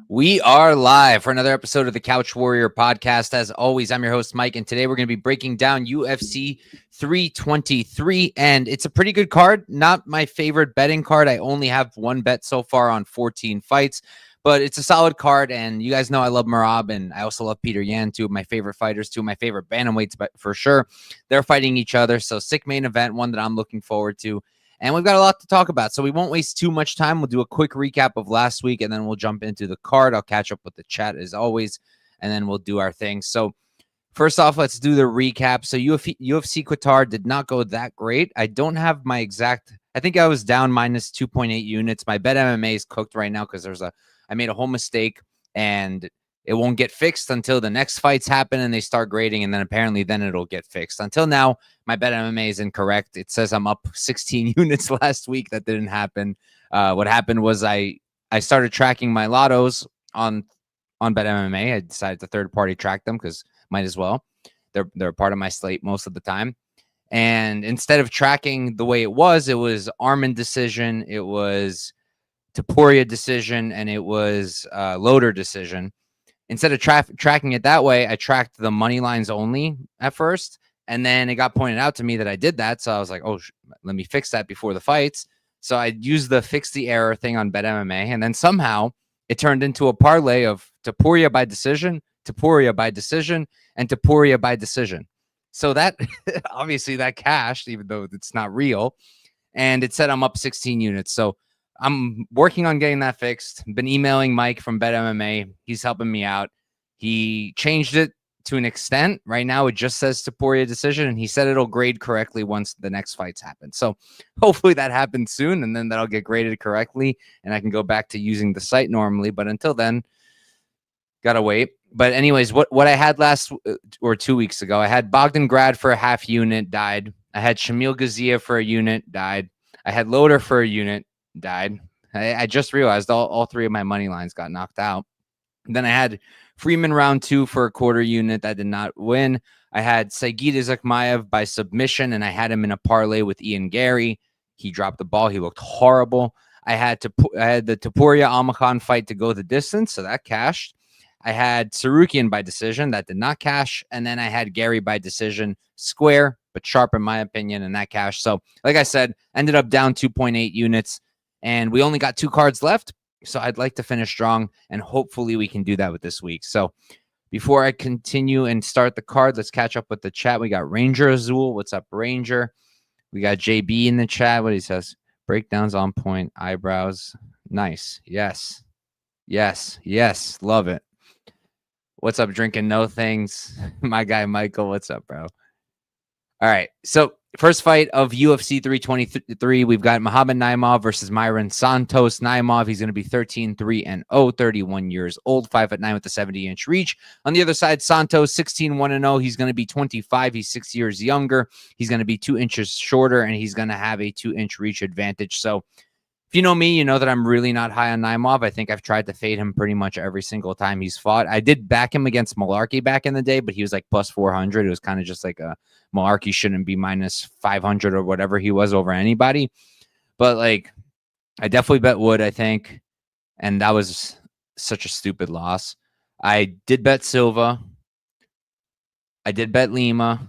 We are live for another episode of the Couch Warrior podcast. As always, I'm your host, Mike, and today we're going to be breaking down UFC 323, and it's a pretty good card. Not my favorite betting card. I only have one bet so far on 14 fights, but it's a solid card, and you guys know I love Merab, and I also love Petr Yan, two of my favorite fighters, two of my favorite bantamweights, but for sure. They're fighting each other, so sick main event, one that I'm looking forward to. And we've got a lot to talk about, so we won't waste too much time. We'll do a quick recap of last week, and then we'll jump into the card. I'll catch up with the chat as always, and then we'll do our thing. So first off, let's do the recap. So UFC Qatar did not go that great. I don't have my exact – I think I was down minus 2.8 units. My Bet MMA is cooked right now because I made a whole mistake, and it won't get fixed until the next fights happen and they start grading, and then apparently then it'll get fixed. Until now, my Bet MMA is incorrect. It says I'm up 16 units last week. That didn't happen. What happened was I started tracking my lottos on Bet MMA. I decided to third-party track them because might as well. They're part of my slate most of the time. And instead of tracking the way it was Armin decision, it was Topuria decision, and it was Loader decision. Instead of tracking it that way, I tracked the money lines only at first. And then it got pointed out to me that I did that. So I was like, oh, let me fix that before the fights. So I used the fix the error thing on Bet MMA. And then somehow it turned into a parlay of Topuria by decision, Topuria by decision, and Topuria by decision. So that obviously that cashed, even though it's not real. And it said I'm up 16 units. So I'm working on getting that fixed. Been emailing Mike from Bet MMA. He's helping me out. He changed it to an extent. Right now, it just says Topuria decision, and he said it'll grade correctly once the next fights happen. So hopefully that happens soon, and then that'll get graded correctly, and I can go back to using the site normally. But until then, gotta wait. But anyways, what I had last or 2 weeks ago, I had Bogdan Grad for a half unit, died. I had Shamil Gazia for a unit, died. I had Loader for a unit, died. I just realized all three of my money lines got knocked out. And then I had Freeman round 2 for a quarter unit. That did not win. I had Saigid Izakmaev by submission, and I had him in a parlay with Ian Gary. He dropped the ball. He looked horrible. I had the Topuria Almakhan fight to go the distance, so that cashed. I had Sarukian by decision. That did not cash. And then I had Gary by decision, square, but sharp in my opinion, and that cashed. So like I said, ended up down 2.8 units, and we only got 2 cards left. So I'd like to finish strong, and hopefully we can do that with this week. So before I continue and start the card, let's catch up with the chat. We got Ranger Azul. What's up, Ranger? We got JB in the chat. What he says, breakdowns on point, eyebrows. Nice. Yes. Yes. Yes. Love it. What's up, Drinking No Things? My guy, Michael. What's up, bro? All right. So first fight of UFC 323, we've got Muhammad Naimov versus Mairon Santos. Naimov, he's going to be 13-3-0, 31 years old, 5'9" with a 70-inch reach. On the other side, Santos, 16-1-0. He's going to be 25. He's 6 years younger. He's going to be 2 inches shorter, and he's going to have a 2-inch reach advantage. So if you know me, you know that I'm really not high on Naimov. I think I've tried to fade him pretty much every single time he's fought. I did back him against Malarkey back in the day, but he was like plus 400. It was kind of just like a Malarkey shouldn't be minus 500 or whatever he was over anybody. But like, I definitely bet Wood, I think. And that was such a stupid loss. I did bet Silva. I did bet Lima.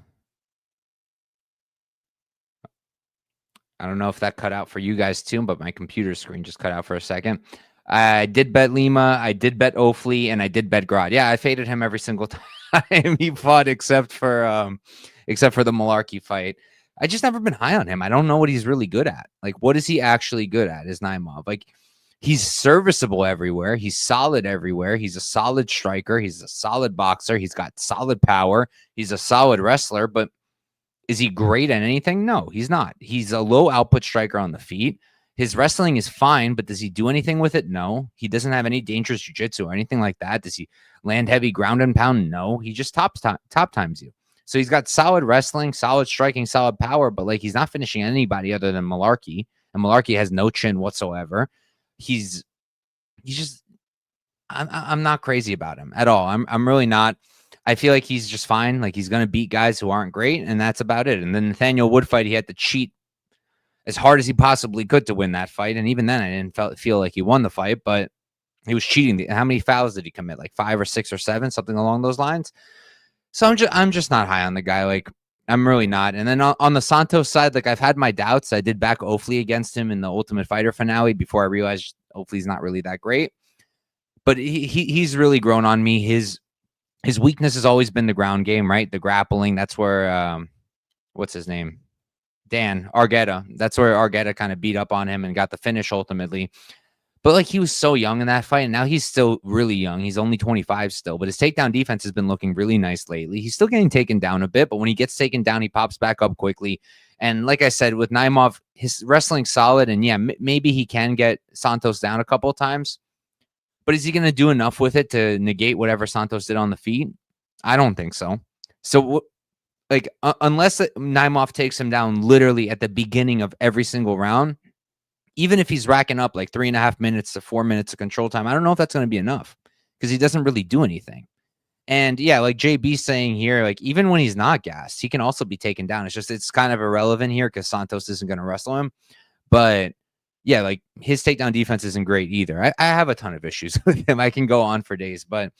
I don't know if that cut out for you guys too, but my computer screen just cut out for a second. I did bet Lima. I did bet Ofli, and I did bet Grad. Yeah, I faded him every single time he fought, except for the Malarkey fight. I just never been high on him. I don't know what he's really good at. Like, what is he actually good at? Is Naimov like? He's serviceable everywhere. He's solid everywhere. He's a solid striker. He's a solid boxer. He's got solid power. He's a solid wrestler, but is he great at anything? No, he's not. He's a low output striker on the feet. His wrestling is fine, but does he do anything with it? No. He doesn't have any dangerous jiu-jitsu or anything like that. Does he land heavy ground and pound? No. He just top times you. So he's got solid wrestling, solid striking, solid power, but like he's not finishing anybody other than Malarkey. And Malarkey has no chin whatsoever. He's just I'm not crazy about him at all. I'm really not. I feel like he's just fine. Like he's gonna beat guys who aren't great, and that's about it. And then Nathaniel Wood fight, he had to cheat as hard as he possibly could to win that fight. And even then I didn't feel like he won the fight, but he was cheating. How many fouls did he commit? Like 5 or 6 or 7, something along those lines. So I'm just not high on the guy. Like I'm really not. And then on the Santos side, like I've had my doubts. I did back Ofli against him in the Ultimate Fighter finale before I realized Ofli's not really that great. But he's really grown on me. His weakness has always been the ground game, right? The grappling. That's where what's his name? Dan Argueta. That's where Argueta kind of beat up on him and got the finish ultimately. But like he was so young in that fight, and now he's still really young. He's only 25 still, but his takedown defense has been looking really nice lately. He's still getting taken down a bit, but when he gets taken down, he pops back up quickly. And like I said, with Naimov, his wrestling's solid, and yeah, maybe he can get Santos down a couple of times. But is he going to do enough with it to negate whatever Santos did on the feet? I don't think so. So, like, unless Naimov takes him down literally at the beginning of every single round, even if he's racking up like 3.5 minutes to 4 minutes of control time, I don't know if that's going to be enough because he doesn't really do anything. And yeah, like JB's saying here, like even when he's not gassed, he can also be taken down. It's kind of irrelevant here because Santos isn't going to wrestle him. But yeah, like his takedown defense isn't great either. I have a ton of issues with him. I can go on for days, but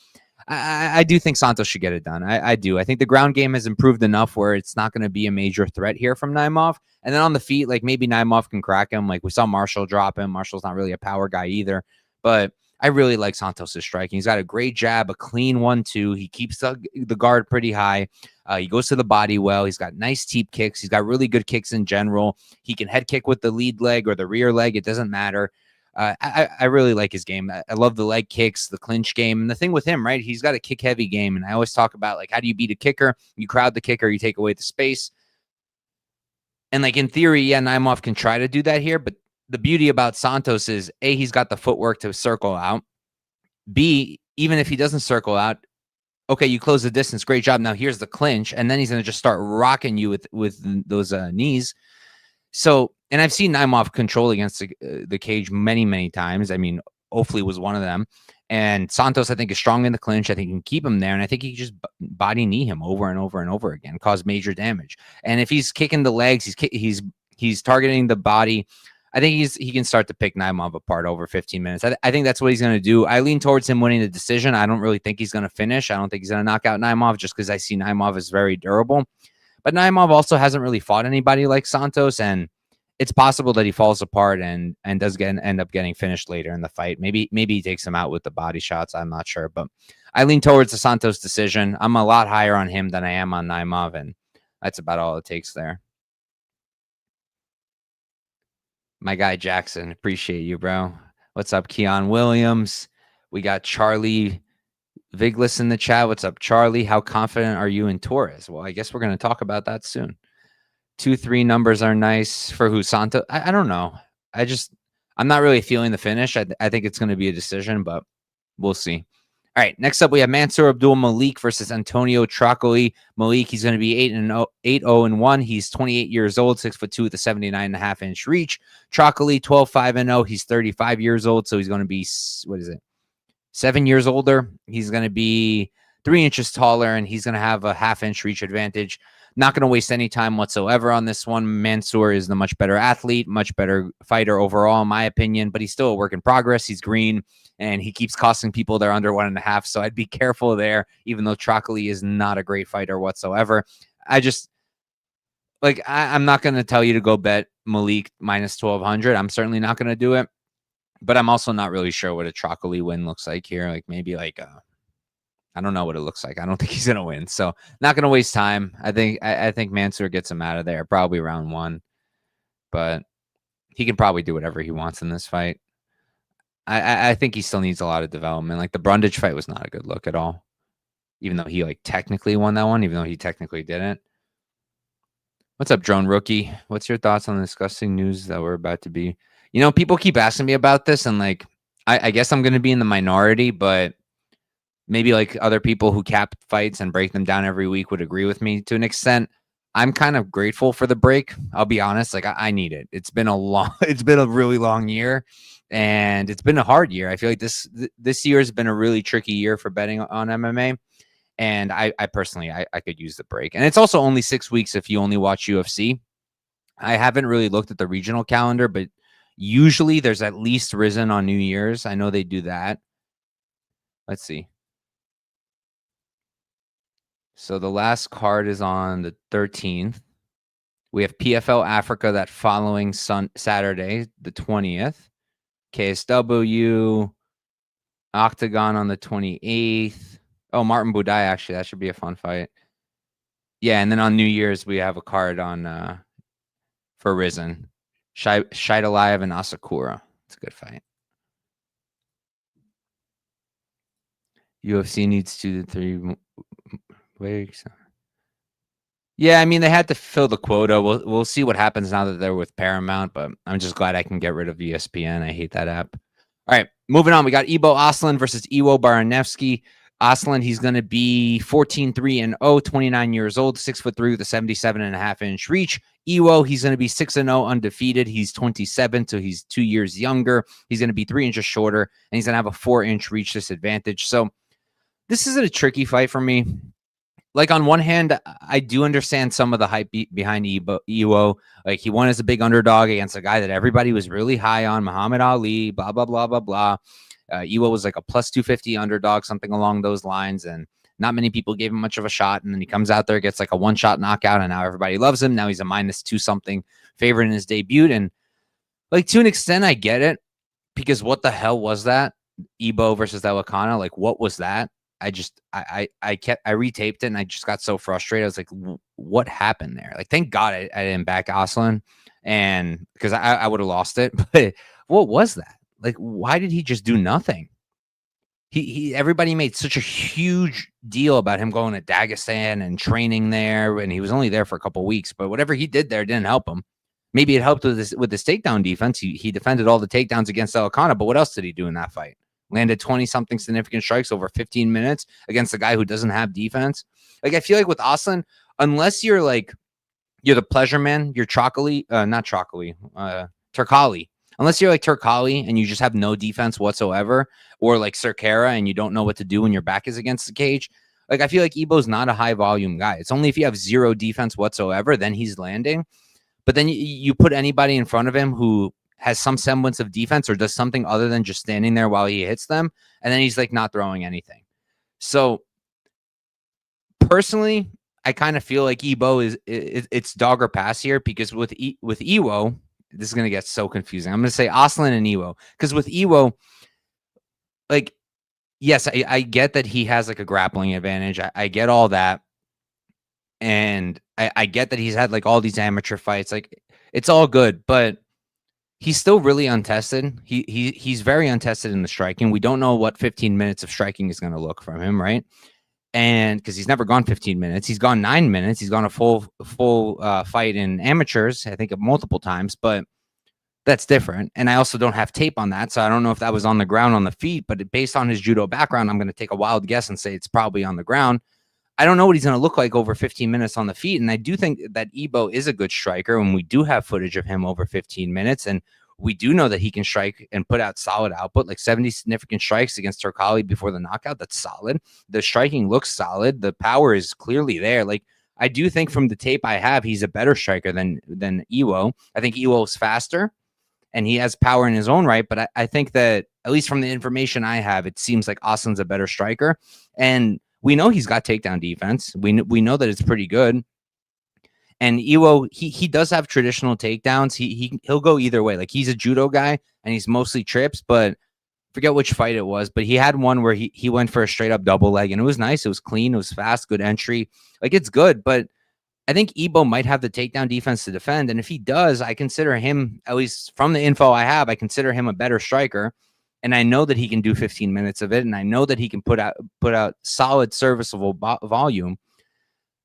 I do think Santos should get it done. I do. I think the ground game has improved enough where it's not going to be a major threat here from Naimov. And then on the feet, like maybe Naimov can crack him. Like we saw Marshall drop him. Marshall's not really a power guy either. But I really like Santos' striking. He's got a great jab, a clean 1-2. He keeps the guard pretty high. He goes to the body well. He's got nice teep kicks. He's got really good kicks in general. He can head kick with the lead leg or the rear leg. It doesn't matter. I really like his game. I love the leg kicks, the clinch game. And the thing with him, right, he's got a kick-heavy game. And I always talk about, like, how do you beat a kicker? You crowd the kicker. You take away the space. And, like, in theory, yeah, Naimov can try to do that here. But the beauty about Santos is, A, he's got the footwork to circle out. B, even if he doesn't circle out, okay, you close the distance. Great job. Now here's the clinch. And then he's going to just start rocking you with those knees. So, and I've seen Naimov control against the cage many, many times. I mean, Ofli was one of them. And Santos, I think, is strong in the clinch. I think he can keep him there. And I think he can just body knee him over and over and over again, cause major damage. And if he's kicking the legs, he's targeting the body, I think he can start to pick Naimov apart over 15 minutes. I think that's what he's going to do. I lean towards him winning the decision. I don't really think he's going to finish. I don't think he's going to knock out Naimov just because I see Naimov as very durable. But Naimov also hasn't really fought anybody like Santos, and it's possible that he falls apart and does end up getting finished later in the fight. Maybe he takes him out with the body shots. I'm not sure, but I lean towards the Santos decision. I'm a lot higher on him than I am on Naimov, and that's about all it takes there. My guy Jackson, appreciate you, bro. What's up, Keon Williams? We got Charlie Viglis in the chat. What's up, Charlie? How confident are you in Torres? Well, I guess we're going to talk about that soon. 2-3 numbers are nice for who Santos. I don't know. I'm not really feeling the finish. I think it's going to be a decision, but we'll see. All right, next up we have Mansur Abdul-Malik versus Antonio Trocoli. Malik, he's going to be 8-0-1. He's 28 years old, 6'2" with a 79.5-inch reach. Trocoli, 12-5-0. He's 35 years old, so he's going to be 7 years older. He's going to be 3 inches taller, and he's going to have a half-inch reach advantage. Not going to waste any time whatsoever on this one. Mansur is the much better athlete, much better fighter overall, in my opinion, but he's still a work in progress. He's green, and he keeps costing people they're under 1.5, so I'd be careful there, even though Trocoli is not a great fighter whatsoever. I'm not going to tell you to go bet Malik minus 1,200. I'm certainly not going to do it, but I'm also not really sure what a Trocoli win looks like here. Like maybe I don't know what it looks like. I don't think he's going to win. So not going to waste time. I think Mansur gets him out of there, probably round 1. But he can probably do whatever he wants in this fight. I think he still needs a lot of development. Like the Brundage fight was not a good look at all. Even though he technically won that one, even though he technically didn't. What's up, Drone Rookie? What's your thoughts on the disgusting news that we're about to be People keep asking me about this, and like, I guess I'm going to be in the minority, but maybe like other people who cap fights and break them down every week would agree with me to an extent. I'm kind of grateful for the break. I'll be honest. Like I need it. It's been a really long year, and it's been a hard year. I feel like this year has been a really tricky year for betting on MMA. And I personally, I could use the break. And it's also only 6 weeks if you only watch UFC. I haven't really looked at the regional calendar, but usually there's at least Risen on New Year's. I know they do that. Let's see. So the last card is on the 13th. We have PFL Africa that following Saturday, the 20th. KSW, Octagon on the 28th. Oh, Martin Budai, actually. That should be a fun fight. Yeah, and then on New Year's, we have a card on for Risen. Shaidalayev and Asakura. It's a good fight. UFC needs 2 to 3 weeks. Yeah, I mean, they had to fill the quota. We'll see what happens now that they're with Paramount, but I'm just glad I can get rid of ESPN. I hate that app. All right, moving on. We got Ibo Aslan versus Iwo Baraniewski. Aslan, he's going to be 14-3-0, 29 years old, 6'3" with a 77.5-inch reach. Iwo, he's going to be 6-0 undefeated. He's 27, so he's 2 years younger. He's going to be 3 inches shorter, and he's going to have a 4-inch reach disadvantage. So this is a tricky fight for me. Like, on one hand, I do understand some of the hype behind Iwo. Like, he won as a big underdog against a guy that everybody was really high on, Muhammad Ali, blah, blah, blah, blah, blah. Iwo was like a plus 250 underdog, something along those lines, and not many people gave him much of a shot. And then he comes out there, gets like a one-shot knockout, and now everybody loves him. Now he's a minus 2-something favorite in his debut. And like, to an extent, I get it, because what the hell was that? Ibo versus Elakana? Like, what was that? I retaped it, and I just got so frustrated. I was like, what happened there? Like, thank God I didn't back Aslan, and because I would have lost it. But what was that? Like, why did he just do nothing? Everybody made such a huge deal about him going to Dagestan and training there, and he was only there for a couple of weeks. But whatever he did there didn't help him. Maybe it helped with his takedown defense. He defended all the takedowns against Elakana, but what else did he do in that fight? Landed 20-something significant strikes over 15 minutes against a guy who doesn't have defense. Like, I feel like with Aslan, unless you're the pleasure man, you're Trocoli, Trocoli. Unless you're like Trocoli and you just have no defense whatsoever, or like Cerquera and you don't know what to do when your back is against the cage. Like, I feel like Ibo's not a high volume guy. It's only if you have zero defense whatsoever, then he's landing. But then you put anybody in front of him who has some semblance of defense or does something other than just standing there while he hits them, and then he's like not throwing anything. So personally, I kind of feel like Ibo it's dog or pass here, because with Iwo, this is going to get so confusing. I'm going to say Aslan and Iwo, because with Iwo, like, yes, I get that he has like a grappling advantage. I get all that. And I get that he's had like all these amateur fights. Like, it's all good, but he's still really untested. He's very untested in the striking. We don't know what 15 minutes of striking is going to look from him, right? And because he's never gone 15 minutes, he's gone 9 minutes. He's gone a full fight in amateurs, I think, multiple times, but that's different. And I also don't have tape on that, so I don't know if that was on the ground, on the feet. But based on his judo background, I'm going to take a wild guess and say it's probably on the ground. I don't know what he's going to look like over 15 minutes on the feet. And I do think that Ibo is a good striker, and we do have footage of him over 15 minutes. And we do know that he can strike and put out solid output, like 70 significant strikes against Trocoli before the knockout. That's solid. The striking looks solid. The power is clearly there. Like, I do think from the tape I have, he's a better striker than Iwo. I think Iwo's faster, and he has power in his own right. But I think that, at least from the information I have, it seems like Aslan's a better striker. And we know he's got takedown defense. We know that it's pretty good. And Iwo, he does have traditional takedowns. He'll go either way. Like, he's a judo guy, and he's mostly trips, but forget which fight it was. But he had one where he went for a straight up double leg, and it was nice. It was clean. It was fast. Good entry. Like, it's good. But I think Ibo might have the takedown defense to defend. And if he does, I consider him, at least from the info I have, I consider him a better striker. And I know that he can do 15 minutes of it, and I know that he can put out solid, serviceable volume.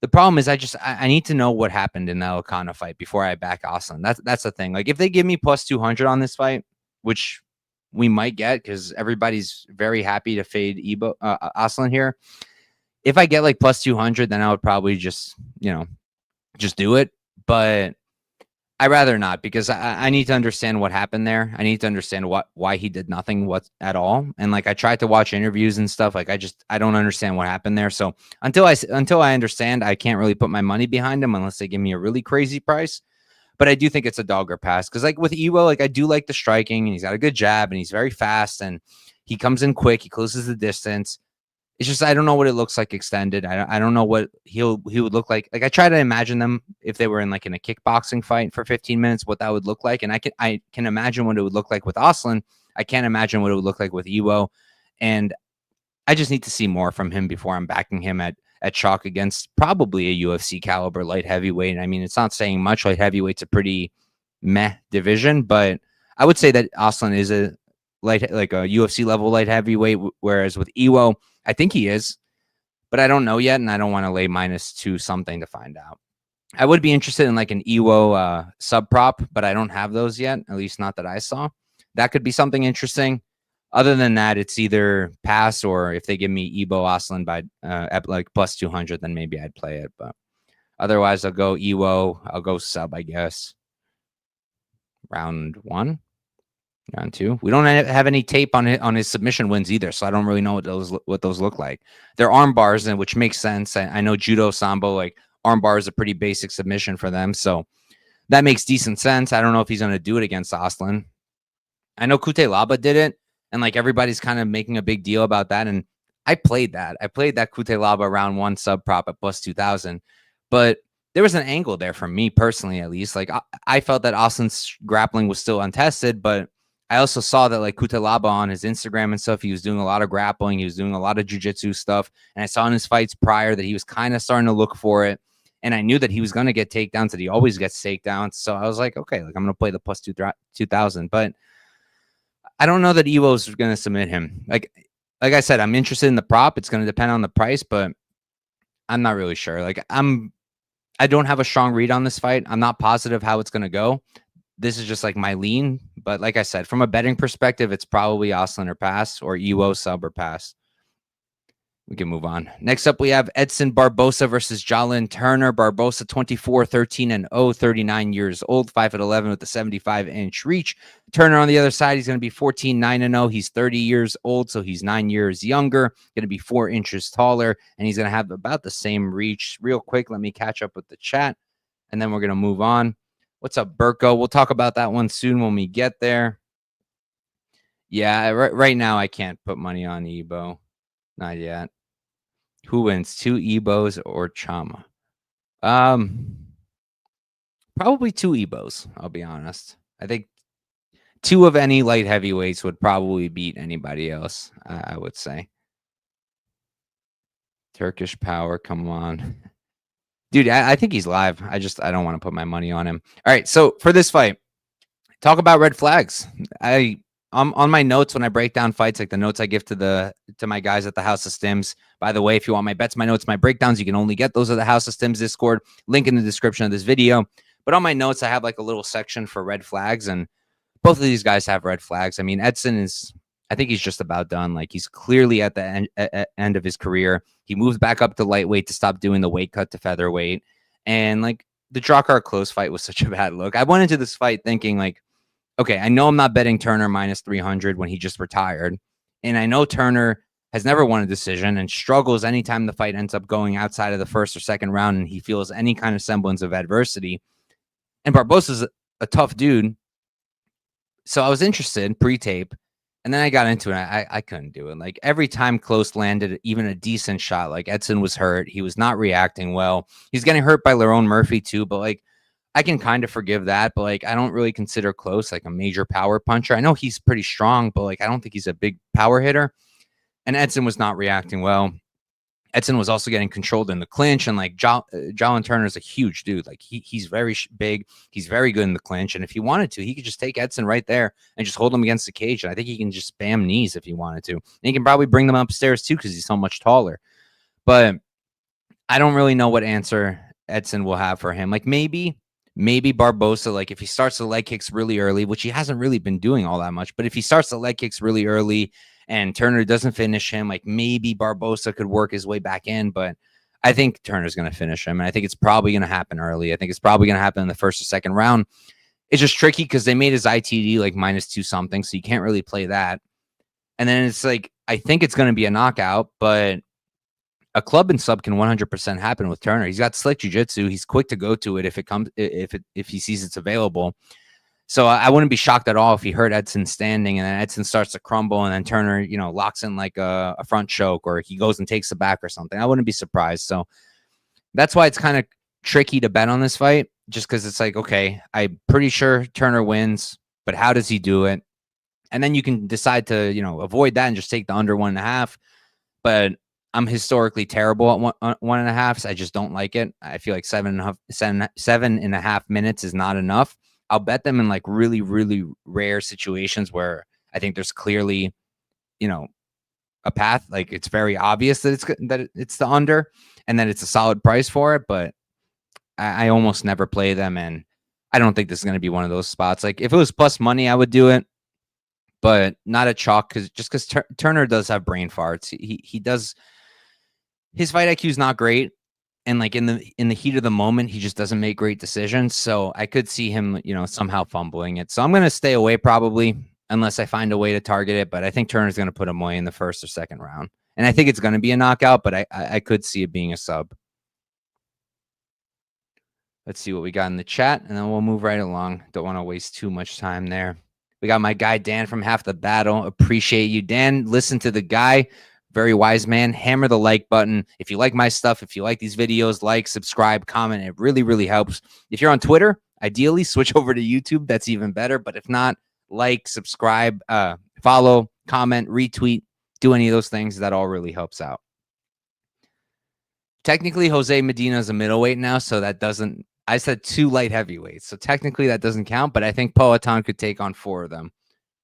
The problem is I need to know what happened in the Elkanah fight before I back Aslan. That's the thing. Like if they give me plus 200 on this fight, which we might get because everybody's very happy to fade Ibo Aslan here. If I get like plus 200, then I would probably just do it. But I'd rather not because I need to understand what happened there. I need to understand why he did nothing at all. And like I tried to watch interviews and stuff. Like I don't understand what happened there. So until I understand, I can't really put my money behind him unless they give me a really crazy price. But I do think it's a dog or pass because like with Iwo, like I do like the striking and he's got a good jab and he's very fast and he comes in quick. He closes the distance. It's just I don't know what it looks like extended. I don't know what he would look like. Like I try to imagine them if they were in a kickboxing fight for 15 minutes, what that would look like. And I can imagine what it would look like with Aslan. I can't imagine what it would look like with Iwo. And I just need to see more from him before I'm backing him at chalk against probably a UFC caliber light heavyweight. I mean, it's not saying much. Light heavyweight's a pretty meh division, but I would say that Aslan is a UFC level light heavyweight, whereas with Iwo, I think he is, but I don't know yet, and I don't want to lay -2 something to find out. I would be interested in like an Iwo sub prop, but I don't have those yet, at least not that I saw. That could be something interesting. Other than that, it's either pass or if they give me Ibo Aslan by at like plus 200, then maybe I'd play it. But otherwise, I'll go Iwo. I'll go sub, I guess. Round 1. Round 2. We don't have any tape on his submission wins either, so I don't really know what those look like. They're arm bars, and which makes sense. I know judo, sambo, like arm bar is a pretty basic submission for them, so that makes decent sense. I don't know if he's going to do it against Aslan. I know Kutelaba did it, and like everybody's kind of making a big deal about that, and I played that. I played that Kutelaba round 1 sub prop at plus 2,000, but there was an angle there for me personally, at least. Like I felt that Aslan's grappling was still untested, but I also saw that like Kutelaba on his Instagram and stuff, he was doing a lot of grappling. He was doing a lot of jiu-jitsu stuff. And I saw in his fights prior that he was kind of starting to look for it. And I knew that he was going to get takedowns, that he always gets takedowns. So I was like, okay, like I'm going to play the plus 2,000. But I don't know that Iwo's going to submit him. Like I said, I'm interested in the prop. It's going to depend on the price, but I'm not really sure. Like I don't have a strong read on this fight. I'm not positive how it's going to go. This is just like my lean, but like I said, from a betting perspective, it's probably Aslan or pass or Iwo sub or pass. We can move on. Next up, we have Edson Barboza versus Jalin Turner. Barboza 24, 13-0, 39 years old, 5'11" with a 75-inch reach. Turner on the other side, he's going to be 14, 9-0. He's 30 years old, so he's 9 years younger, going to be 4 inches taller, and he's going to have about the same reach. Real quick, let me catch up with the chat, and then we're going to move on. What's up, Burko? We'll talk about that one soon when we get there. Yeah, right now I can't put money on Ibo. Not yet. Who wins? 2 Ibos or Chama? Probably 2 Ibos, I'll be honest. I think 2 of any light heavyweights would probably beat anybody else, I would say. Turkish Power, come on. Dude, I think he's live. I don't want to put my money on him. All right, so for this fight, talk about red flags. On my notes when I break down fights, like the notes I give to my guys at the House of Stims. By the way, if you want my bets, my notes, my breakdowns, you can only get those at the House of Stims Discord. Link in the description of this video. But on my notes, I have like a little section for red flags, and both of these guys have red flags. I mean, Edson I think he's just about done. Like he's clearly at the end of his career. He moved back up to lightweight to stop doing the weight cut to featherweight. And like the Drakkar close fight was such a bad look. I went into this fight thinking like, okay, I know I'm not betting Turner minus 300 when he just retired. And I know Turner has never won a decision and struggles anytime the fight ends up going outside of the first or second round and he feels any kind of semblance of adversity. And Barboza's a tough dude. So I was interested pre-tape. And then I got into it. I couldn't do it. Like every time close landed even a decent shot, like Edson was hurt. He was not reacting well. He's getting hurt by Lerone Murphy too. But like I can kind of forgive that. But like I don't really consider close like a major power puncher. I know he's pretty strong, but like I don't think he's a big power hitter. And Edson was not reacting well. Edson was also getting controlled in the clinch, and like Jalin Turner is a huge dude. Like he's very big. He's very good in the clinch, and if he wanted to, he could just take Edson right there and just hold him against the cage. And I think he can just spam knees if he wanted to. And he can probably bring them upstairs too because he's so much taller. But I don't really know what answer Edson will have for him. Like maybe Barboza, like if he starts the leg kicks really early, which he hasn't really been doing all that much, but if he starts the leg kicks really early and Turner doesn't finish him, like maybe Barboza could work his way back in. But I think Turner's going to finish him. And I think it's probably going to happen early. I think it's probably going to happen in the first or second round. It's just tricky because they made his ITD like -2 something. So you can't really play that. And then it's like, I think it's going to be a knockout, but a club and sub can 100% happen with Turner. He's got slick jiu-jitsu. He's quick to go to it if he sees it's available. So I wouldn't be shocked at all if he heard Edson standing and then Edson starts to crumble and then Turner, you know, locks in like a front choke or he goes and takes the back or something. I wouldn't be surprised. So that's why it's kind of tricky to bet on this fight, just because it's like, okay, I'm pretty sure Turner wins, but how does he do it? And then you can decide to, you know, avoid that and just take the under 1.5. But I'm historically terrible at 1.5. So I just don't like it. I feel like 7.5 minutes is not enough. I'll bet them in like really, really rare situations where I think there's clearly, you know, a path. Like it's very obvious that it's the under, and then it's a solid price for it. But I almost never play them, and I don't think this is going to be one of those spots. Like if it was plus money, I would do it, but not a chalk because Turner does have brain farts. He does. His fight IQ is not great. And like in the heat of the moment, he just doesn't make great decisions. So I could see him, you know, somehow fumbling it. So I'm going to stay away probably unless I find a way to target it. But I think Turner's going to put him away in the first or second round. And I think it's going to be a knockout, but I could see it being a sub. Let's see what we got in the chat, and then we'll move right along. Don't want to waste too much time there. We got my guy, Dan, from Half the Battle. Appreciate you, Dan. Listen to the guy. Very wise man. Hammer the like button. If you like my stuff, if you like these videos, like, subscribe, comment. It really, really helps. If you're on Twitter, ideally switch over to YouTube. That's even better. But if not, like, subscribe, follow, comment, retweet, do any of those things. That all really helps out. Technically, Jose Medina is a middleweight now, so that doesn't. I said 2 light heavyweights, so technically that doesn't count. But I think Poatan could take on 4 of them,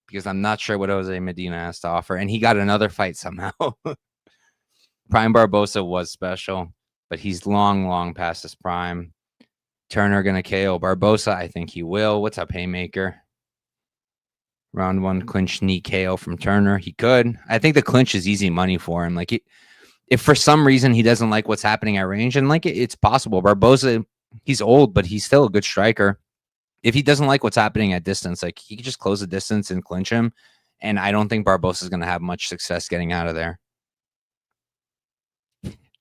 because I'm not sure what Jose Medina has to offer. And he got another fight somehow. Prime Barboza was special, but he's long past his prime. Turner going to KO Barboza. I think he will. What's up, Haymaker? Round 1 clinch knee KO from Turner. He could. I think the clinch is easy money for him. Like, if for some reason he doesn't like what's happening at range, and like it's possible. Barboza, he's old, but he's still a good striker. If he doesn't like what's happening at distance, like he could just close the distance and clinch him. And I don't think Barboza is going to have much success getting out of there.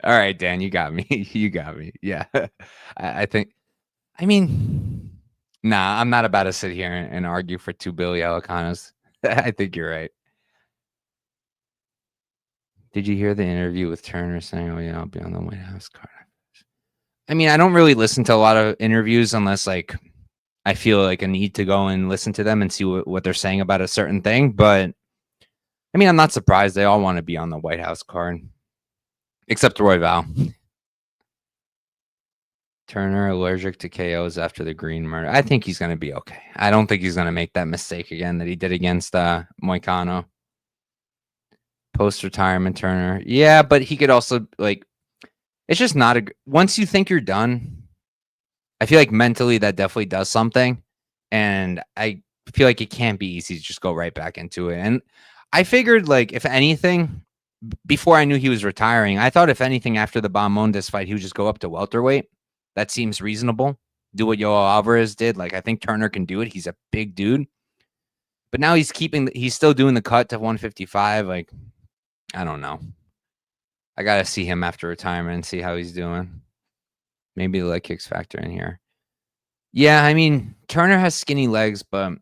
All right, Dan, you got me. You got me. Yeah. I mean, nah, I'm not about to sit here and argue for 2 Billy Alicanos. I think you're right. Did you hear the interview with Turner saying, oh, yeah, I'll be on the White House card? I mean, I don't really listen to a lot of interviews unless, like, I feel like a need to go and listen to them and see what they're saying about a certain thing. But, I mean, I'm not surprised. They all want to be on the White House card, except Royval. Turner allergic to KOs after the Green murder. I think he's going to be okay. I don't think he's going to make that mistake again that he did against Moicano. Post-retirement Turner. Yeah, but he could also, like, it's just not once you think you're done, I feel like mentally that definitely does something. And I feel like it can't be easy to just go right back into it. And I figured, like, if anything, before I knew he was retiring, I thought if anything after the Bahamondes fight, he would just go up to welterweight. That seems reasonable. Do what Yoel Alvarez did. Like, I think Turner can do it. He's a big dude. But now he's still doing the cut to 155. Like, I don't know. I got to see him after retirement and see how he's doing. Maybe the leg kicks factor in here. Yeah, I mean, Turner has skinny legs, but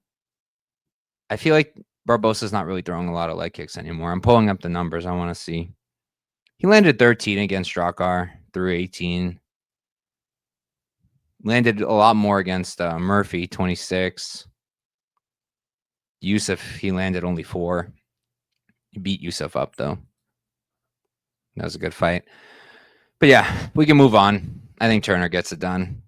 I feel like Barboza's not really throwing a lot of leg kicks anymore. I'm pulling up the numbers. I want to see. He landed 13 against Drakkar through 18. Landed a lot more against Murphy, 26. Yusuf, he landed only 4. He beat Yusuf up, though. That was a good fight. But yeah, we can move on. I think Turner gets it done.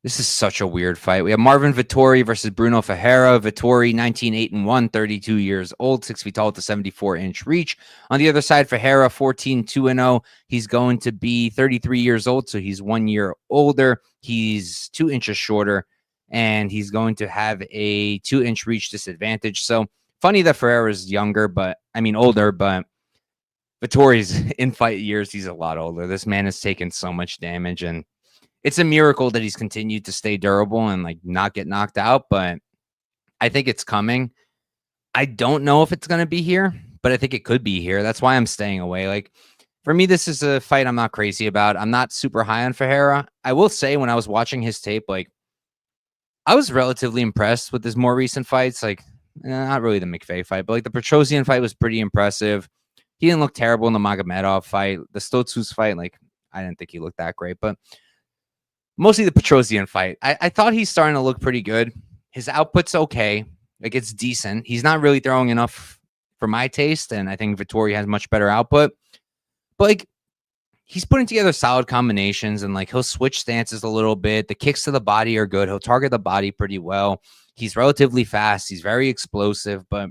This is such a weird fight. We have Marvin Vettori versus Bruno Ferreira. Vettori, 19-8-1, 32 years old, 6 feet tall with a 74-inch reach. On the other side, Ferreira, 14-2-0. He's going to be 33 years old, so he's 1 year older. He's 2 inches shorter, and he's going to have a 2-inch reach disadvantage. So funny that Ferreira's older, but Vettori's in fight years, he's a lot older. This man has taken so much damage, and it's a miracle that he's continued to stay durable and like not get knocked out, but I think it's coming. I don't know if it's going to be here, but I think it could be here. That's why I'm staying away. Like, for me, this is a fight I'm not crazy about. I'm not super high on Ferreira. I will say when I was watching his tape, like, I was relatively impressed with his more recent fights. Like, not really the McVeigh fight, but like the Petrosian fight was pretty impressive. He didn't look terrible in the Magomedov fight. The Stotsus fight, like, I didn't think he looked that great, but mostly the Petrosian fight. I thought he's starting to look pretty good. His output's okay. Like, it's decent. He's not really throwing enough for my taste, and I think Vettori has much better output. But, like, he's putting together solid combinations, and, like, he'll switch stances a little bit. The kicks to the body are good. He'll target the body pretty well. He's relatively fast. He's very explosive, but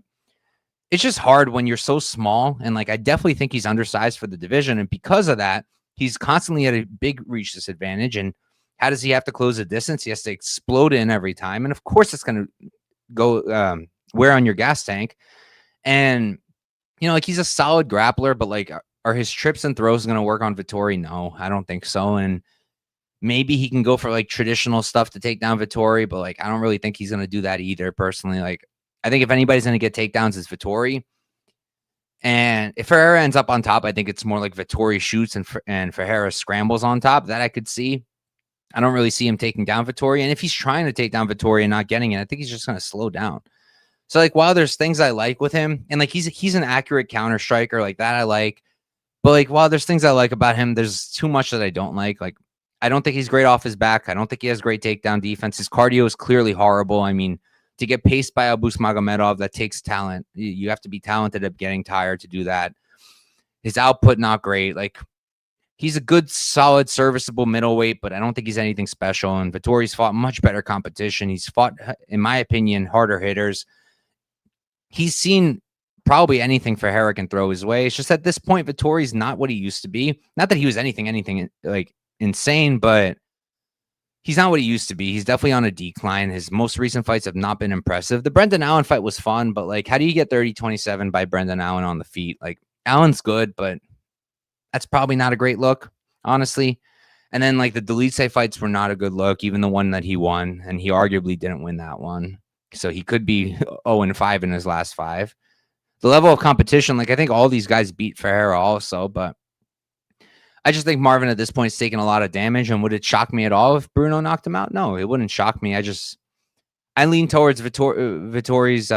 it's just hard when you're so small. And, like, I definitely think he's undersized for the division, and because of that, he's constantly at a big reach disadvantage, and how does he have to close the distance? He has to explode in every time. And of course, it's going to go wear on your gas tank. And, you know, like, he's a solid grappler, but like, are his trips and throws going to work on Vettori? No, I don't think so. And maybe he can go for like traditional stuff to take down Vettori, but like, I don't really think he's going to do that either. Personally, like, I think if anybody's going to get takedowns, it's Vettori. And if Ferreira ends up on top, I think it's more like Vettori shoots and Ferreira scrambles on top. That I could see. I don't really see him taking down Vettori. And if he's trying to take down Vettori and not getting it, I think he's just going to slow down. So, like, while there's things I like with him, and like, he's an accurate counter striker, like that I like. But like, while there's things I like about him, there's too much that I don't like. Like, I don't think he's great off his back. I don't think he has great takedown defense. His cardio is clearly horrible. I mean, to get paced by Abus Magomedov, that takes talent. You have to be talented at getting tired to do that. His output, not great. Like, he's a good, solid, serviceable middleweight, but I don't think he's anything special. And Vettori's fought much better competition. He's fought, in my opinion, harder hitters. He's seen probably anything Ferreira can throw his way. It's just at this point, Vettori's not what he used to be. Not that he was anything like insane, but he's not what he used to be. He's definitely on a decline. His most recent fights have not been impressive. The Brendan Allen fight was fun, but like, how do you get 30-27 by Brendan Allen on the feet? Like, Allen's good, but that's probably not a great look, honestly. And then like the Delice fights were not a good look, even the one that he won, and he arguably didn't win that one. So he could be 0-5 in his last 5. The level of competition, like, I think all these guys beat Ferreira also, but I just think Marvin at this point is taking a lot of damage. And would it shock me at all if Brunno knocked him out? No, it wouldn't shock me. I lean towards Vettori's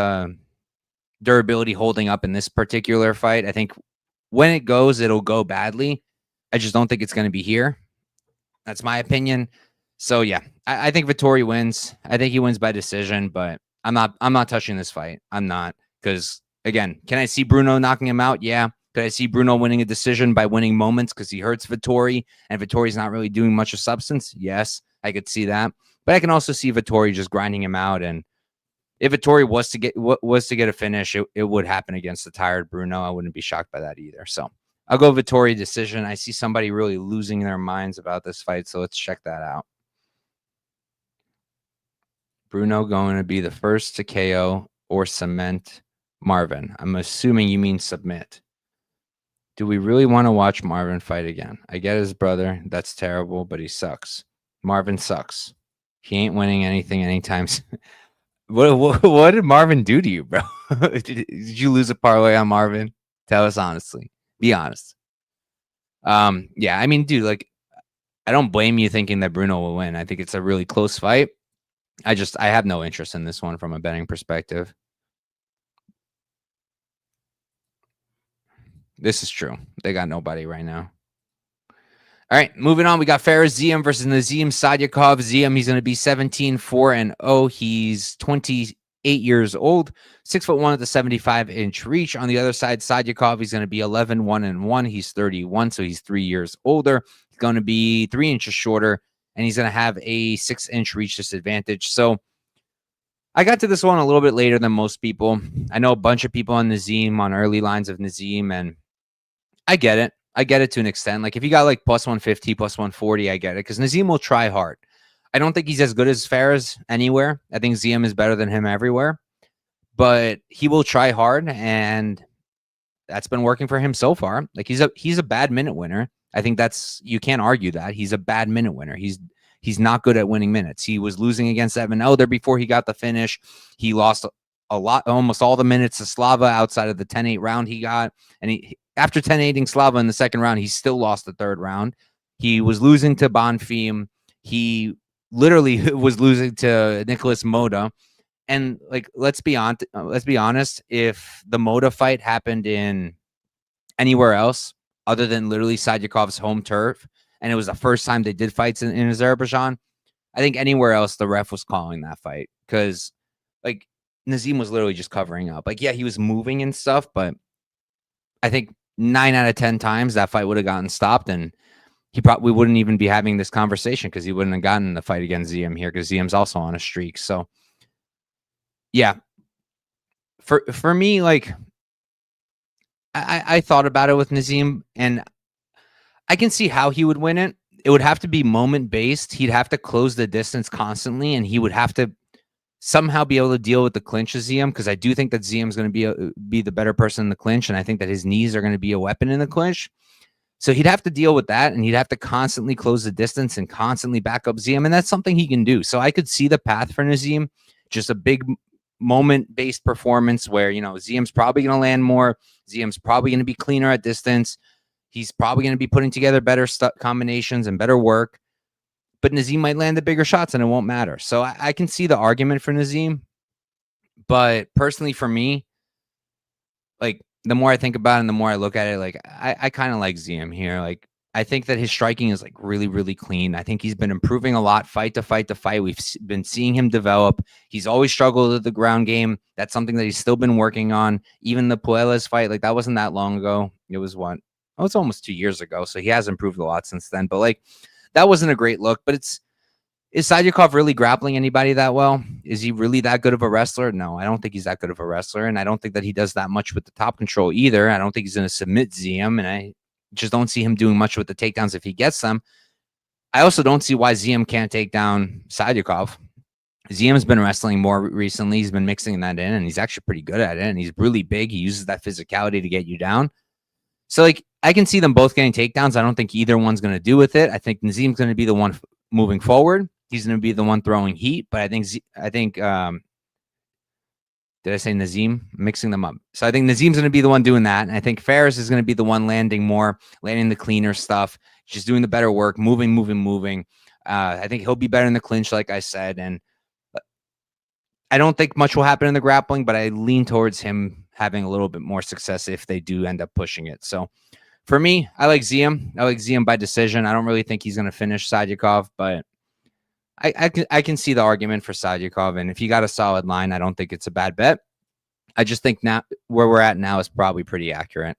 durability holding up in this particular fight. I think when it goes, it'll go badly. I just don't think it's going to be here. That's my opinion. So yeah, I think Vettori wins. I think he wins by decision, but I'm not touching this fight. I'm not, because again, can I see Brunno knocking him out? Yeah. Could I see Brunno winning a decision by winning moments because he hurts Vettori and Vettori's not really doing much of substance? Yes, I could see that. But I can also see Vettori just grinding him out. And if Vettori was to get a finish, it would happen against the tired Brunno. I wouldn't be shocked by that either. So I'll go Vettori decision. I see somebody really losing their minds about this fight, so let's check that out. Brunno going to be the first to KO or cement Marvin. I'm assuming you mean submit. Do we really want to watch Marvin fight again? I get his brother. That's terrible, but he sucks. Marvin sucks. He ain't winning anything anytime soon. What did Marvin do to you, bro? Did you lose a parlay on Marvin? Tell us honestly. Be honest. Yeah, I mean, dude, like, I don't blame you thinking that Brunno will win. I think it's a really close fight. I have no interest in this one from a betting perspective. This is true. They got nobody right now. All right, moving on. We got Ziam versus Nazim Sadykhov. Ziam, he's going to be 17-4-0. He's 28 years old, 6'1" with a 75-inch reach. On the other side, Sadykhov, he's going to be 11-1-1. He's 31, so he's 3 years older. He's going to be 3 inches shorter, and he's going to have a 6-inch reach disadvantage. So I got to this one a little bit later than most people. I know a bunch of people on Nazim, on early lines of Nazim, and I get it. I get it to an extent. Like if you got like plus 150, plus 140, I get it, because Nazim will try hard. I don't think he's as good as Ferreira anywhere. I think Ziam is better than him everywhere, but he will try hard, and that's been working for him so far. Like he's a bad minute winner. I think you can't argue that. He's a bad minute winner. He's not good at winning minutes. He was losing against Evan Elder before he got the finish. He lost almost all the minutes to Slava outside of the 10-8 round he got. And after 10-8ing Slava in the second round, he still lost the third round. He was losing to Bonfim. He literally was losing to Nicholas Moda. And like, let's be honest, if the Moda fight happened in anywhere else other than literally Sadykhov's home turf, and it was the first time they did fights in Azerbaijan, I think anywhere else the ref was calling that fight, because like Nazim was literally just covering up. Like, yeah, he was moving and stuff, but I think 9 out of 10 times that fight would have gotten stopped, and we wouldn't even be having this conversation, because he wouldn't have gotten the fight against Ziam here, because Ziam's also on a streak. So yeah, for me, like I thought about it with Nazim, and I can see how he would win it. It would have to be moment based. He'd have to close the distance constantly, and he would have to somehow be able to deal with the clinch of Ziam, because I do think that Ziam's going to be the better person in the clinch, and I think that his knees are going to be a weapon in the clinch. So he'd have to deal with that, and he'd have to constantly close the distance and constantly back up Ziam, and that's something he can do. So I could see the path for Nazim, just a big moment-based performance where, you know, Ziam's probably going to land more. Ziam's probably going to be cleaner at distance. He's probably going to be putting together better combinations and better work. But Nazim might land the bigger shots, and it won't matter. So I can see the argument for Nazim. But personally, for me, like, the more I think about it and the more I look at it, like, I kind of like Ziam here. Like, I think that his striking is like really, really clean. I think he's been improving a lot, fight to fight to fight. We've been seeing him develop. He's always struggled with the ground game. That's something that he's still been working on. Even the Puelles fight, like, that wasn't that long ago. It was what? Oh, it's almost 2 years ago. So he has improved a lot since then. But like, that wasn't a great look. But is Sadykhov really grappling anybody that well? Is he really that good of a wrestler? No, I don't think he's that good of a wrestler. And I don't think that he does that much with the top control either. I don't think he's going to submit Ziam. And I just don't see him doing much with the takedowns if he gets them. I also don't see why Ziam can't take down Sadykhov. Ziam's been wrestling more recently. He's been mixing that in, and he's actually pretty good at it. And he's really big. He uses that physicality to get you down. So, like, I can see them both getting takedowns. I don't think either one's going to do with it. I think Nazim's going to be the one moving forward. He's going to be the one throwing heat. But I think did I say Nazim? I'm mixing them up. So I think Nazim's going to be the one doing that. And I think Ferreira is going to be the one landing the cleaner stuff, just doing the better work, moving. I think he'll be better in the clinch, like I said. And I don't think much will happen in the grappling, but I lean towards him having a little bit more success if they do end up pushing it. So for me, I like Ziam. I like Ziam by decision. I don't really think he's going to finish Sadykhov, but I can see the argument for Sadykhov, and if you got a solid line, I don't think it's a bad bet. I just think now where we're at now is probably pretty accurate.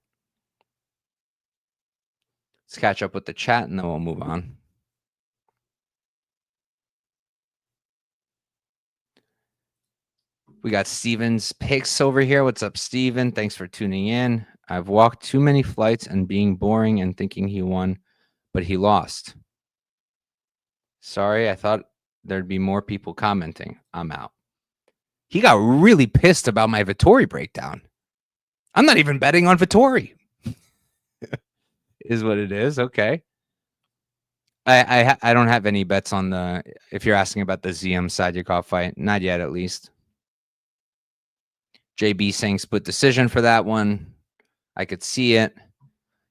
Let's catch up with the chat, and then we'll move on. We got Steven's picks over here. What's up, Steven? Thanks for tuning in. I've walked too many flights and being boring and thinking he won, but he lost. Sorry, I thought there'd be more people commenting. I'm out. He got really pissed about my Vettori breakdown. I'm not even betting on Vettori. Is what it is. Okay. I don't have any bets on the, if you're asking about the Ziam Sadykhov fight, not yet at least. JB saying split decision for that one. I could see it.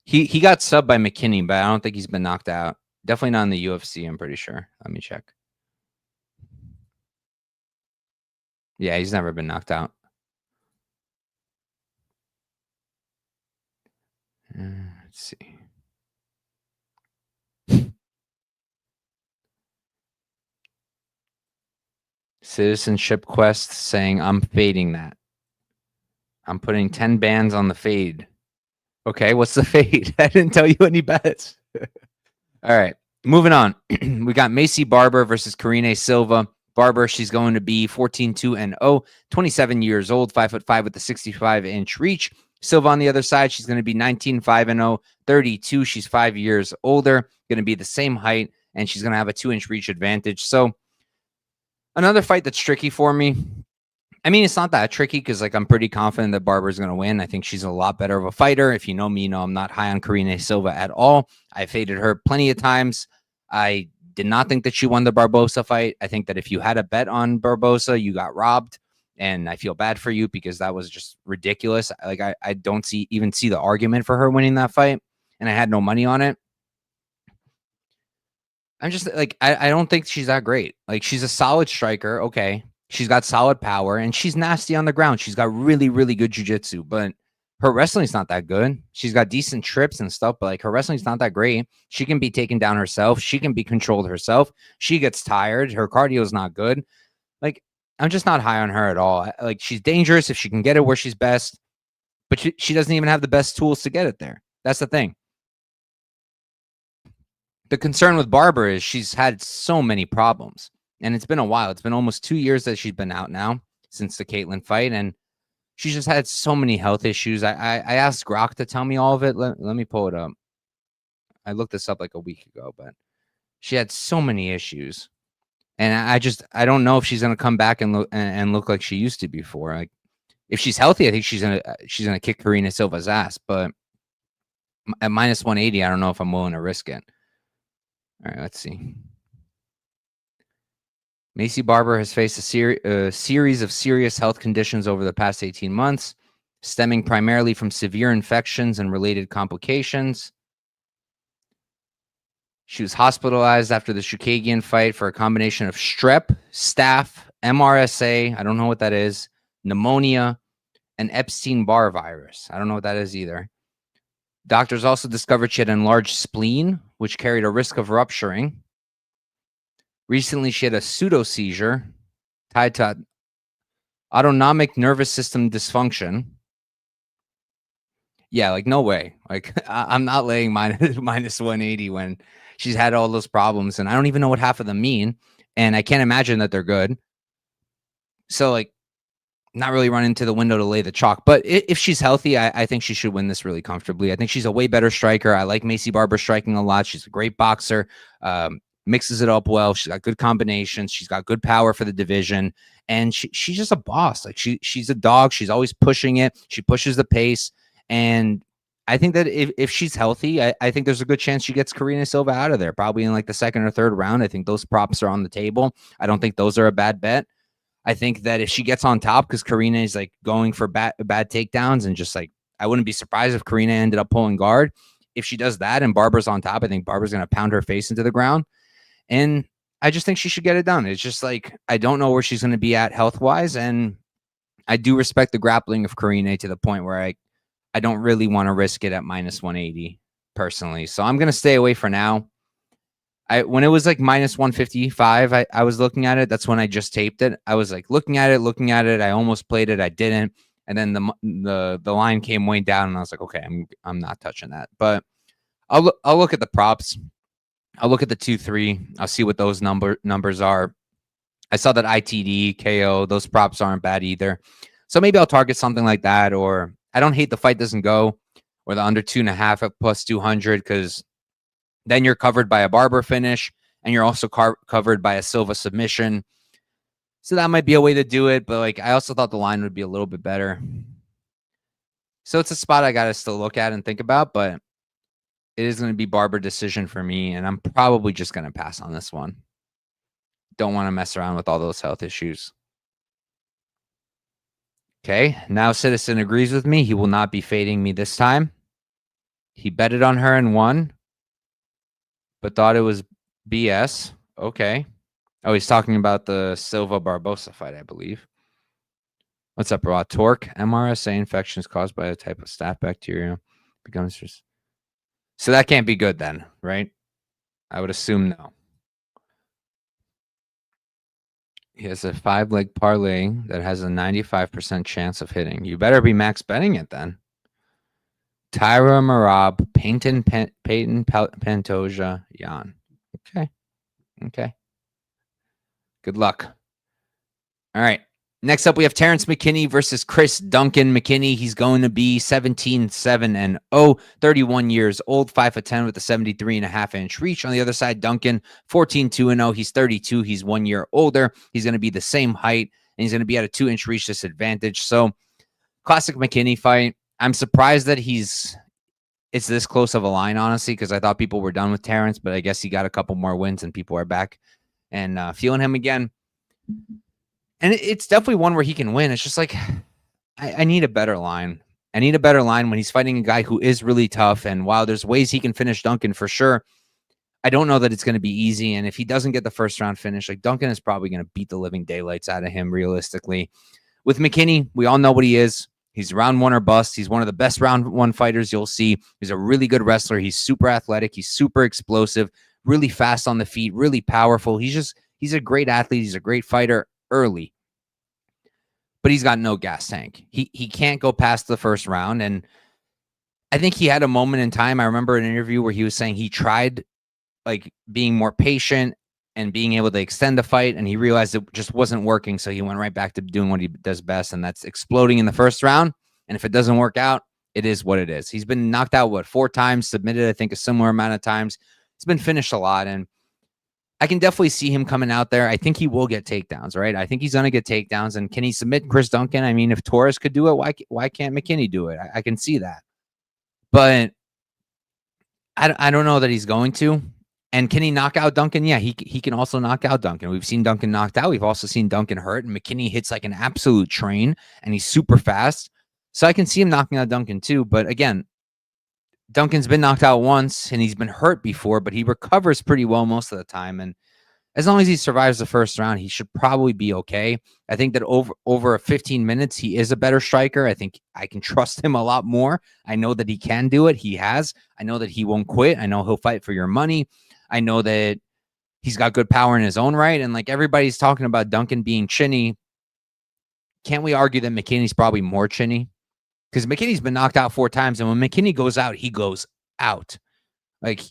He got subbed by McKinney, but I don't think he's been knocked out. Definitely not in the UFC, I'm pretty sure. Let me check. Yeah, he's never been knocked out. Let's see. Citizenship Quest saying, I'm fading that. I'm putting 10 bands on the fade. Okay, what's the fade? I didn't tell you any bets. All right. Moving on, we got Maycee Barber versus Karine Silva. Barber, she's going to be 14-2-0, 27 years old, 5'5" with a 65-inch reach. Silva on the other side, she's going to be 19-5-0, 32. She's 5 years older, going to be the same height, and she's going to have a 2-inch reach advantage. So another fight that's tricky for me. I mean, it's not that tricky because, like, I'm pretty confident that Barber's going to win. I think she's a lot better of a fighter. If you know me, you know I'm not high on Karine Silva at all. I faded her plenty of times. I did not think that she won the Barboza fight. I think that if you had a bet on Barboza, you got robbed. And I feel bad for you because that was just ridiculous. Like, I don't even see the argument for her winning that fight. And I had no money on it. I'm just like, I don't think she's that great. Like, she's a solid striker. Okay. She's got solid power and she's nasty on the ground. She's got really, really good jiu-jitsu, but her wrestling's not that good. She's got decent trips and stuff, but like her wrestling's not that great. She can be taken down herself. She can be controlled herself. She gets tired. Her cardio is not good. Like, I'm just not high on her at all. Like, she's dangerous if she can get it where she's best, but she doesn't even have the best tools to get it there. That's the thing. The concern with Barber is she's had so many problems. And it's been a while. It's been almost 2 years that she's been out now since the Caitlyn fight. And she's just had so many health issues. I asked Grok to tell me all of it. Let me pull it up. I looked this up like a week ago, but she had so many issues. And I don't know if she's going to come back and look like she used to before. Like, if she's healthy, I think she's going to kick Karine Silva's ass. But at minus 180, I don't know if I'm willing to risk it. All right, let's see. Maycee Barber has faced a series of serious health conditions over the past 18 months, stemming primarily from severe infections and related complications. She was hospitalized after the Shukagian fight for a combination of strep, staph, MRSA, I don't know what that is, pneumonia, and Epstein-Barr virus. I don't know what that is either. Doctors also discovered she had an enlarged spleen, which carried a risk of rupturing. Recently, she had a pseudo-seizure tied to autonomic nervous system dysfunction. Yeah, like, no way. Like, I'm not laying minus 180 when she's had all those problems, and I don't even know what half of them mean, and I can't imagine that they're good. So, like, not really running to the window to lay the chalk. But if she's healthy, I think she should win this really comfortably. I think she's a way better striker. I like Maycee Barber striking a lot. She's a great boxer. Mixes it up well. She's got good combinations. She's got good power for the division. And she's just a boss. Like, she's a dog. She's always pushing it. She pushes the pace. And I think that if she's healthy, I think there's a good chance she gets Karine Silva out of there, probably in like the second or third round. I think those props are on the table. I don't think those are a bad bet. I think that if she gets on top, because Karine is like going for bad takedowns, and just like, I wouldn't be surprised if Karine ended up pulling guard. If she does that and Barber's on top, I think Barber's going to pound her face into the ground. And I just think she should get it done. It's just like, I don't know where she's going to be at health-wise, and I do respect the grappling of Karine to the point where I don't really want to risk it at minus 180 personally. So I'm going to stay away for now. When it was like minus 155, I was looking at it. That's when I just taped it. I was like looking at it. I almost played it. I didn't. And then the line came way down, and I was like, okay, I'm not touching that. But I'll look at the props. I'll look at the 2-3. I'll see what those numbers are. I saw that ITD, KO, those props aren't bad either. So maybe I'll target something like that. Or I don't hate the fight doesn't go, or the under 2.5 at plus 200, because then you're covered by a Barber finish, and you're also covered by a Silva submission. So that might be a way to do it. But like, I also thought the line would be a little bit better. So it's a spot I got to still look at and think about, but it is going to be Barber decision for me, and I'm probably just going to pass on this one. Don't want to mess around with all those health issues. Okay, now Citizen agrees with me. He will not be fading me this time. He betted on her and won, but thought it was BS. Okay. Oh, he's talking about the Silva Barboza fight, I believe. What's up, Raw? Torque. MRSA infections caused by a type of staph bacteria becomes just... So that can't be good then, right? I would assume no. He has a 5-leg parlay that has a 95% chance of hitting. You better be max betting it then. Tyra Merab, Peyton Pantoja, Jan. Okay. Good luck. All right. Next up, we have Terrance McKinney versus Chris Duncan. McKinney, he's going to be 17-7-0, 31 years old, 5'10" with a 73.5-inch reach. On the other side, Duncan, 14-2-0. He's 32. He's 1 year older. He's going to be the same height, and he's going to be at a 2-inch reach disadvantage. So, classic McKinney fight. I'm surprised that it's this close of a line, honestly, because I thought people were done with Terrance, but I guess he got a couple more wins and people are back and feeling him again. And it's definitely one where he can win. It's just like, I need a better line. I need a better line when he's fighting a guy who is really tough. And while there's ways he can finish Duncan for sure, I don't know that it's going to be easy. And if he doesn't get the first round finish, like Duncan is probably going to beat the living daylights out of him realistically. With McKinney, we all know what he is. He's round one or bust. He's one of the best round one fighters you'll see. He's a really good wrestler. He's super athletic. He's super explosive, really fast on the feet, really powerful. He's a great athlete. He's a great fighter early, but he's got no gas tank. He can't go past the first round. And I think he had a moment in time. I remember an interview where he was saying he tried like being more patient and being able to extend the fight, and he realized it just wasn't working. So he went right back to doing what he does best, and that's exploding in the first round. And if it doesn't work out, it is what it is. He's been knocked out, 4 times, submitted, I think, a similar amount of times. He's been finished a lot, and I can definitely see him coming out there. I think he will get takedowns, right? I think he's going to get takedowns. And can he submit Chris Duncan? I mean, if Torres could do it, why can't McKinney do it? I can see that. But I don't know that he's going to. And can he knock out Duncan? Yeah, he can also knock out Duncan. We've seen Duncan knocked out. We've also seen Duncan hurt. And McKinney hits like an absolute train, and he's super fast. So I can see him knocking out Duncan too. But again, Duncan's been knocked out once, and he's been hurt before, but he recovers pretty well most of the time. And as long as he survives the first round, he should probably be okay. I think that over 15 minutes, he is a better striker. I think I can trust him a lot more. I know that he can do it. He has. I know that he won't quit. I know he'll fight for your money. I know that he's got good power in his own right. And like everybody's talking about Duncan being chinny, can't we argue that McKinney's probably more chinny? Because McKinney's been knocked out 4 times, and when McKinney goes out, he goes out like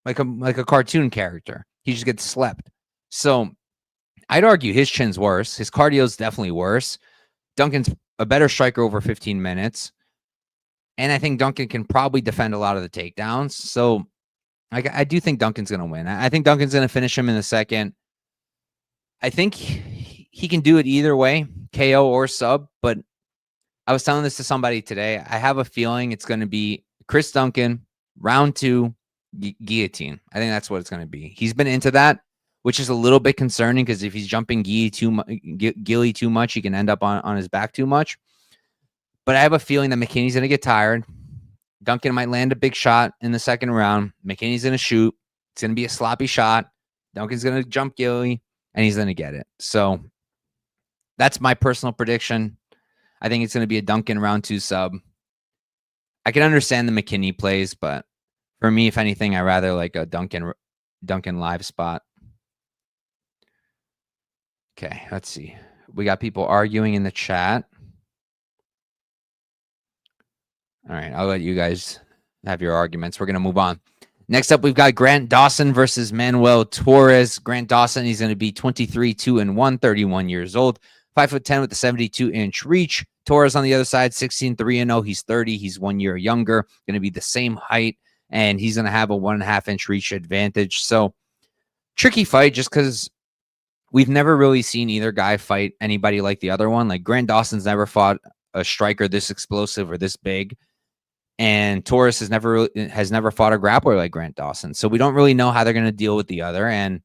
a cartoon character. He just gets slept. So I'd argue his chin's worse. His cardio's definitely worse. Duncan's a better striker over 15 minutes, and I think Duncan can probably defend a lot of the takedowns. So I do think Duncan's going to win. I think Duncan's going to finish him in the second. I think he can do it either way, KO or sub, but I was telling this to somebody today. I have a feeling it's going to be Chris Duncan, round 2, guillotine. I think that's what it's going to be. He's been into that, which is a little bit concerning because if he's jumping gilly too much, he can end up on his back too much. But I have a feeling that McKinney's going to get tired. Duncan might land a big shot in the second round. McKinney's going to shoot. It's going to be a sloppy shot. Duncan's going to jump gilly, and he's going to get it. So that's my personal prediction. I think it's going to be a Duncan round 2 sub. I can understand the McKinney plays, but for me, if anything, I rather like a Duncan live spot. Okay, let's see. We got people arguing in the chat. All right, I'll let you guys have your arguments. We're going to move on. Next up, we've got Grant Dawson versus Manuel Torres. Grant Dawson, he's going to be 23-2-1, 31 years old, 5'10" with a 72-inch reach. Torres on the other side, 16-3-0. He's 30. He's 1 year younger, going to be the same height, and he's going to have a 1.5-inch reach advantage. So tricky fight just because we've never really seen either guy fight anybody like the other one. Like Grant Dawson's never fought a striker this explosive or this big, and Torres has never fought a grappler like Grant Dawson. So we don't really know how they're going to deal with the other, and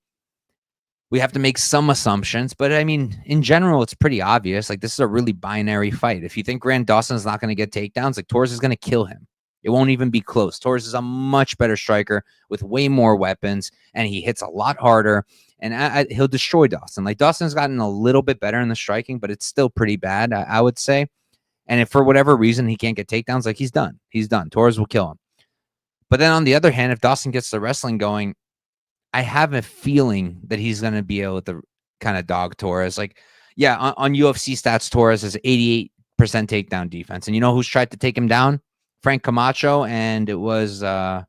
we have to make some assumptions. But I mean, in general, it's pretty obvious. Like this is a really binary fight. If you think Grant Dawson's not going to get takedowns, like Torres is going to kill him. It won't even be close. Torres is a much better striker with way more weapons, and he hits a lot harder, and he'll destroy Dawson. Like Dawson's gotten a little bit better in the striking, but it's still pretty bad, I would say. And if for whatever reason he can't get takedowns, like he's done. He's done. Torres will kill him. But then on the other hand, if Dawson gets the wrestling going, I have a feeling that he's going to be able to kind of dog Torres. Like, yeah, on UFC stats, Torres has 88% takedown defense. And you know who's tried to take him down? Frank Camacho, and it was, I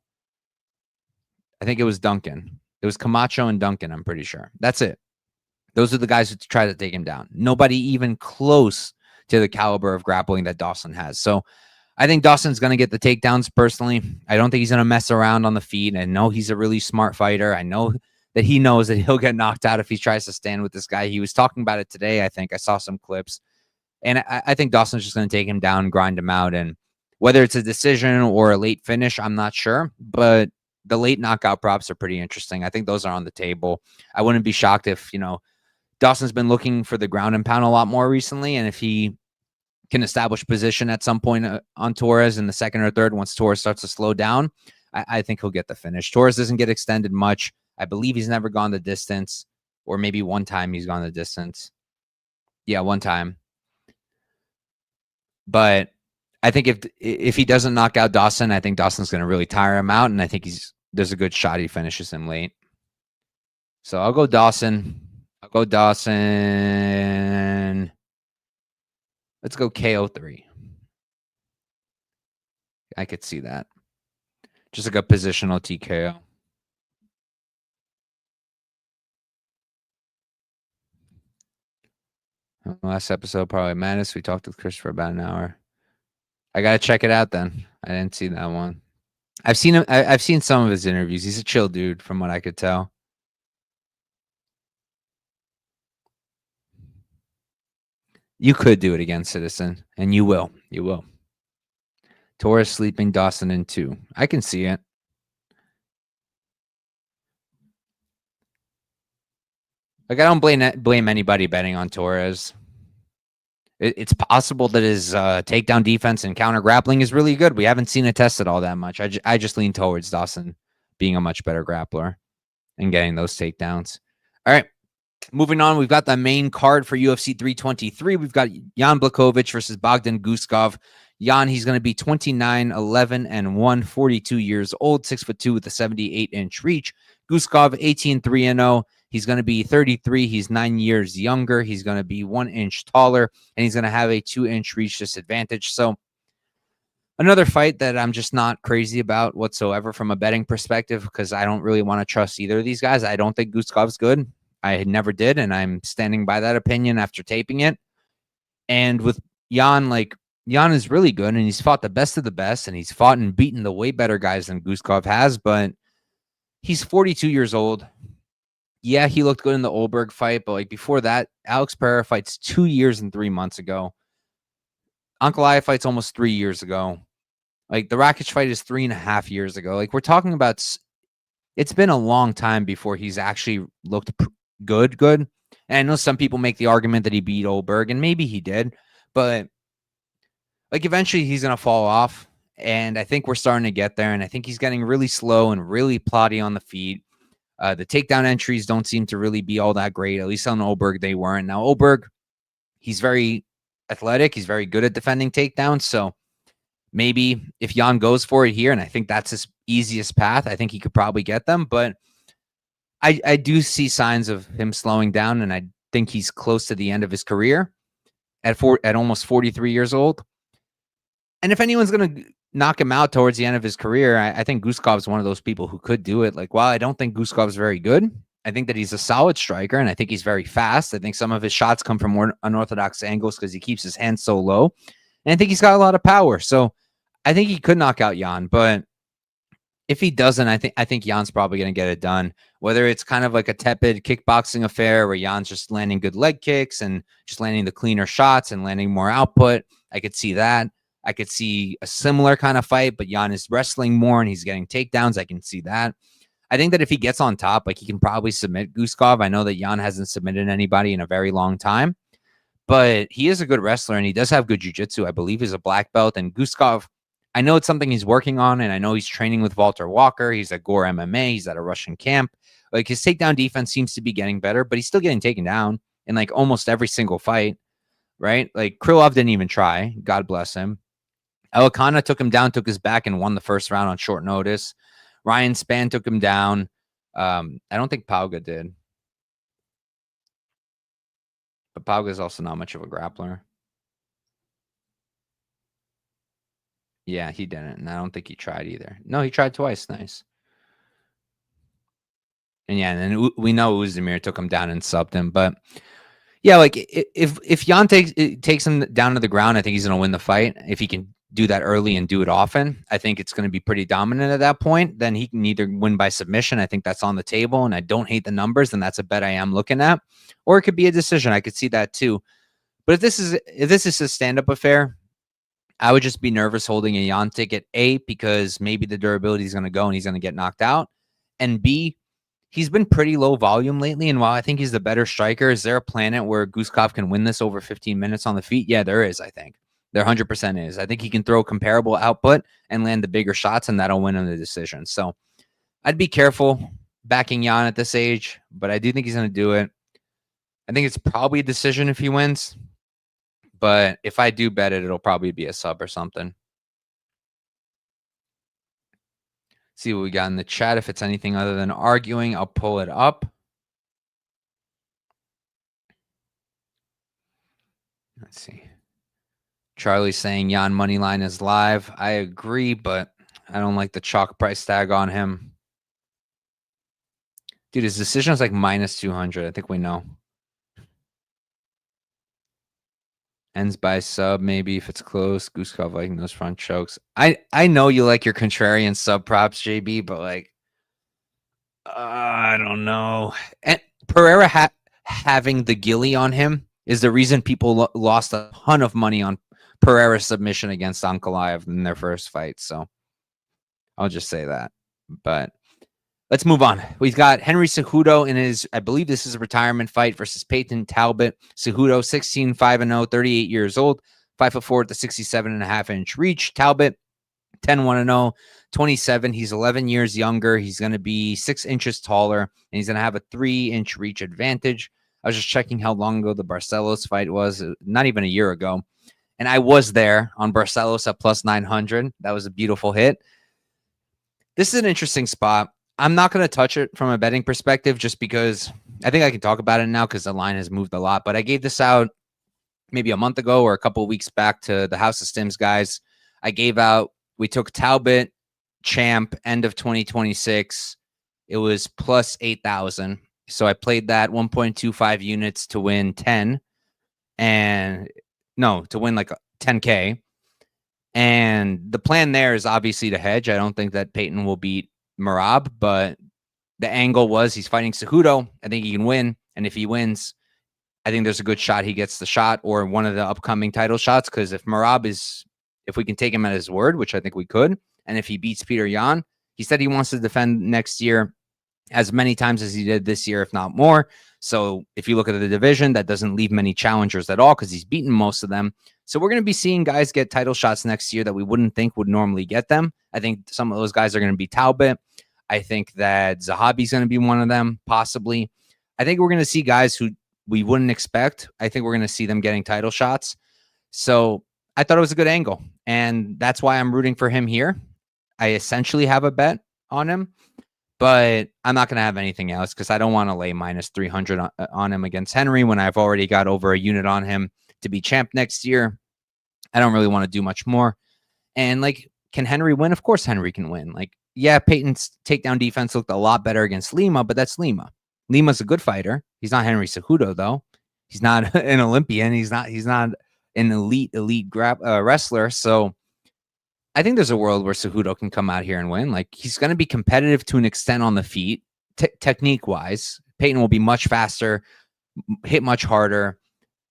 think it was Duncan. It was Camacho and Duncan, I'm pretty sure. That's it. Those are the guys who try to take him down. Nobody even close to the caliber of grappling that Dawson has. So I think Dawson's going to get the takedowns personally. I don't think he's going to mess around on the feet. I know he's a really smart fighter. I know that he knows that he'll get knocked out if he tries to stand with this guy. He was talking about it today, I think. I saw some clips. And I think Dawson's just going to take him down, grind him out. And whether it's a decision or a late finish, I'm not sure. But the late knockout props are pretty interesting. I think those are on the table. I wouldn't be shocked if, Dawson's been looking for the ground and pound a lot more recently. And if he can establish position at some point on Torres in the second or third, once Torres starts to slow down, I think he'll get the finish. Torres doesn't get extended much. I believe he's never gone the distance, or maybe one time he's gone the distance. Yeah, one time. But I think if he doesn't knock out Dawson, I think Dawson's going to really tire him out, and I think there's a good shot he finishes him late. So I'll go Dawson. Let's go KO3. I could see that. Just like a positional TKO. Last episode, probably Madness. We talked with Chris for about an hour. I gotta check it out then. I didn't see that one. I've seen him. I've seen some of his interviews. He's a chill dude, from what I could tell. You could do it again, Citizen, and you will. You will. Torres sleeping Dawson in 2. I can see it. Like, I don't blame anybody betting on Torres. It's possible that his takedown defense and counter grappling is really good. We haven't seen it tested all that much. I just lean towards Dawson being a much better grappler and getting those takedowns. All right. Moving on, we've got the main card for UFC 323. We've got Jan Blachowicz versus Bogdan Guskov. Jan, he's going to be 29, 11, and 1, 42 years old, 6'2" with a 78-inch reach. Guskov, 18, 3, and 0. He's going to be 33. He's 9 years younger. He's going to be 1 inch taller, and he's going to have a 2-inch reach disadvantage. So another fight that I'm just not crazy about whatsoever from a betting perspective, because I don't really want to trust either of these guys. I don't think Guskov's good. I never did, and I'm standing by that opinion after taping it. And with Jan, Jan is really good, and he's fought the best of the best, and he's fought and beaten the way better guys than Guskov has, but he's 42 years old. Yeah, he looked good in the Olberg fight, but before that, Alex Pereira fights 2 years and 3 months ago. Ankalaev fights almost 3 years ago. The Rakic fight is 3.5 years ago. We're talking about, it's been a long time before he's actually looked good. And I know some people make the argument that he beat Olberg, and maybe he did, but eventually he's going to fall off. And I think we're starting to get there. And I think he's getting really slow and really plotty on the feet. The takedown entries don't seem to really be all that great. At least on Olberg, they weren't. Now, Olberg, he's very athletic. He's very good at defending takedowns. So maybe if Jan goes for it here, and I think that's his easiest path, I think he could probably get them. But I do see signs of him slowing down, and I think he's close to the end of his career at almost 43 years old. And if anyone's going to knock him out towards the end of his career, I think Guskov's one of those people who could do it. While I don't think Guskov's very good, I think that he's a solid striker, and I think he's very fast. I think some of his shots come from more unorthodox angles because he keeps his hands so low. And I think he's got a lot of power. So I think he could knock out Jan, but if he doesn't, I think Jan's probably going to get it done. Whether it's kind of like a tepid kickboxing affair where Jan's just landing good leg kicks and just landing the cleaner shots and landing more output, I could see that. I could see a similar kind of fight, but Jan is wrestling more and he's getting takedowns. I can see that. I think that if he gets on top, he can probably submit Guskov. I know that Jan hasn't submitted anybody in a very long time, but he is a good wrestler and he does have good jiu-jitsu. I believe he's a black belt, and Guskov, I know it's something he's working on, and I know he's training with Walter Walker. He's at Gore MMA. He's at a Russian camp. His takedown defense seems to be getting better, but he's still getting taken down in almost every single fight, right? Krylov didn't even try. God bless him. Elikana took him down, took his back, and won the first round on short notice. Ryan Spann took him down. I don't think Pauga did. But Pauga is also not much of a grappler. Yeah, he didn't. And I don't think he tried either. No, he tried twice. Nice. And yeah, and then we know Uzdemir took him down and subbed him. But yeah, like if Jan takes him down to the ground, I think he's going to win the fight. If he can do that early and do it often, I think it's going to be pretty dominant at that point. Then he can either win by submission. I think that's on the table, and I don't hate the numbers, and that's a bet I am looking at. Or it could be a decision. I could see that too. But if this is a stand-up affair, I would just be nervous holding a Jan ticket, A, because maybe the durability is going to go and he's going to get knocked out, and B, he's been pretty low volume lately, and while I think he's the better striker, is there a planet where Guskov can win this over 15 minutes on the feet? Yeah, there is, I think. There 100% is. I think he can throw comparable output and land the bigger shots, and that'll win him the decision. So I'd be careful backing Jan at this age, but I do think he's going to do it. I think it's probably a decision if he wins, but if I do bet it, it'll probably be a sub or something. See what we got in the chat. If it's anything other than arguing, I'll pull it up. Let's see. Charlie's saying Jan Moneyline is live. I agree, but I don't like the chalk price tag on him. Dude, his decision is like minus 200. I think we know. Ends by sub, maybe if it's close. Guskov liking those front chokes. I know you like your contrarian sub props, JB, but like, I don't know. And Ferreira having the gilly on him is the reason people lost a ton of money on Ferreira's submission against Ankalaev in their first fight. So I'll just say that. But let's move on. We've got Henry Cejudo in his, I believe this is a retirement fight versus Peyton Talbot. Cejudo, 16-5-0, 38 years old, 5'4" at the 67.5-inch reach. Talbot, 10-1-0, 27. He's 11 years younger. He's going to be 6 inches taller, and he's going to have a 3-inch reach advantage. I was just checking how long ago the Barcelos fight was, not even a year ago. And I was there on Barcelos at plus 900. That was a beautiful hit. This is an interesting spot. I'm not going to touch it from a betting perspective just because I think I can talk about it now because the line has moved a lot. But I gave this out maybe a month ago or a couple of weeks back to the House of Stims guys. I gave out, we took Talbot, champ, end of 2026. It was plus 8,000. So I played that 1.25 units to win 10. And no, to win like 10K. And the plan there is obviously to hedge. I don't think that Peyton will beat Merab, but the angle was he's fighting Cejudo. I think he can win. And if he wins, I think there's a good shot he gets the shot or one of the upcoming title shots. Because if we can take him at his word, which I think we could, and if he beats Peter Yan, he said he wants to defend next year as many times as he did this year, if not more. So if you look at the division, that doesn't leave many challengers at all because he's beaten most of them. So we're going to be seeing guys get title shots next year that we wouldn't think would normally get them. I think some of those guys are going to be Talbot. I think that Zahabi's going to be one of them, possibly. I think we're going to see guys who we wouldn't expect. I think we're going to see them getting title shots. So I thought it was a good angle, and that's why I'm rooting for him here. I essentially have a bet on him, but I'm not going to have anything else because I don't want to lay minus 300 on him against Henry when I've already got over a unit on him to be champ next year. I don't really want to do much more. And like, can Henry win? Of course Henry can win. Like, yeah, Peyton's takedown defense looked a lot better against Lima, but that's Lima. Lima's a good fighter. He's not Henry Cejudo, though. He's not an Olympian. He's not an elite wrestler. So I think there's a world where Cejudo can come out here and win. Like, he's going to be competitive to an extent on the feet, technique-wise. Peyton will be much faster, hit much harder.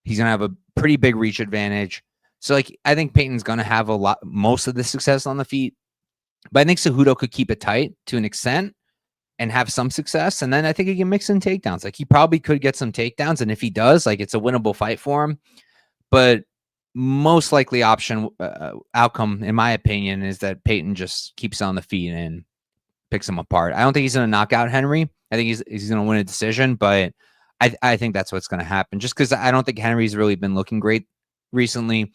He's going to have a pretty big reach advantage. So, like, I think Peyton's going to have most of the success on the feet. But I think Cejudo could keep it tight to an extent and have some success. And then I think he can mix in takedowns. Like, he probably could get some takedowns. And if he does, like, it's a winnable fight for him. But most likely outcome, in my opinion, is that Peyton just keeps on the feet and picks him apart. I don't think he's going to knock out Henry. I think he's going to win a decision, but I think that's what's going to happen. Just because I don't think Henry's really been looking great recently.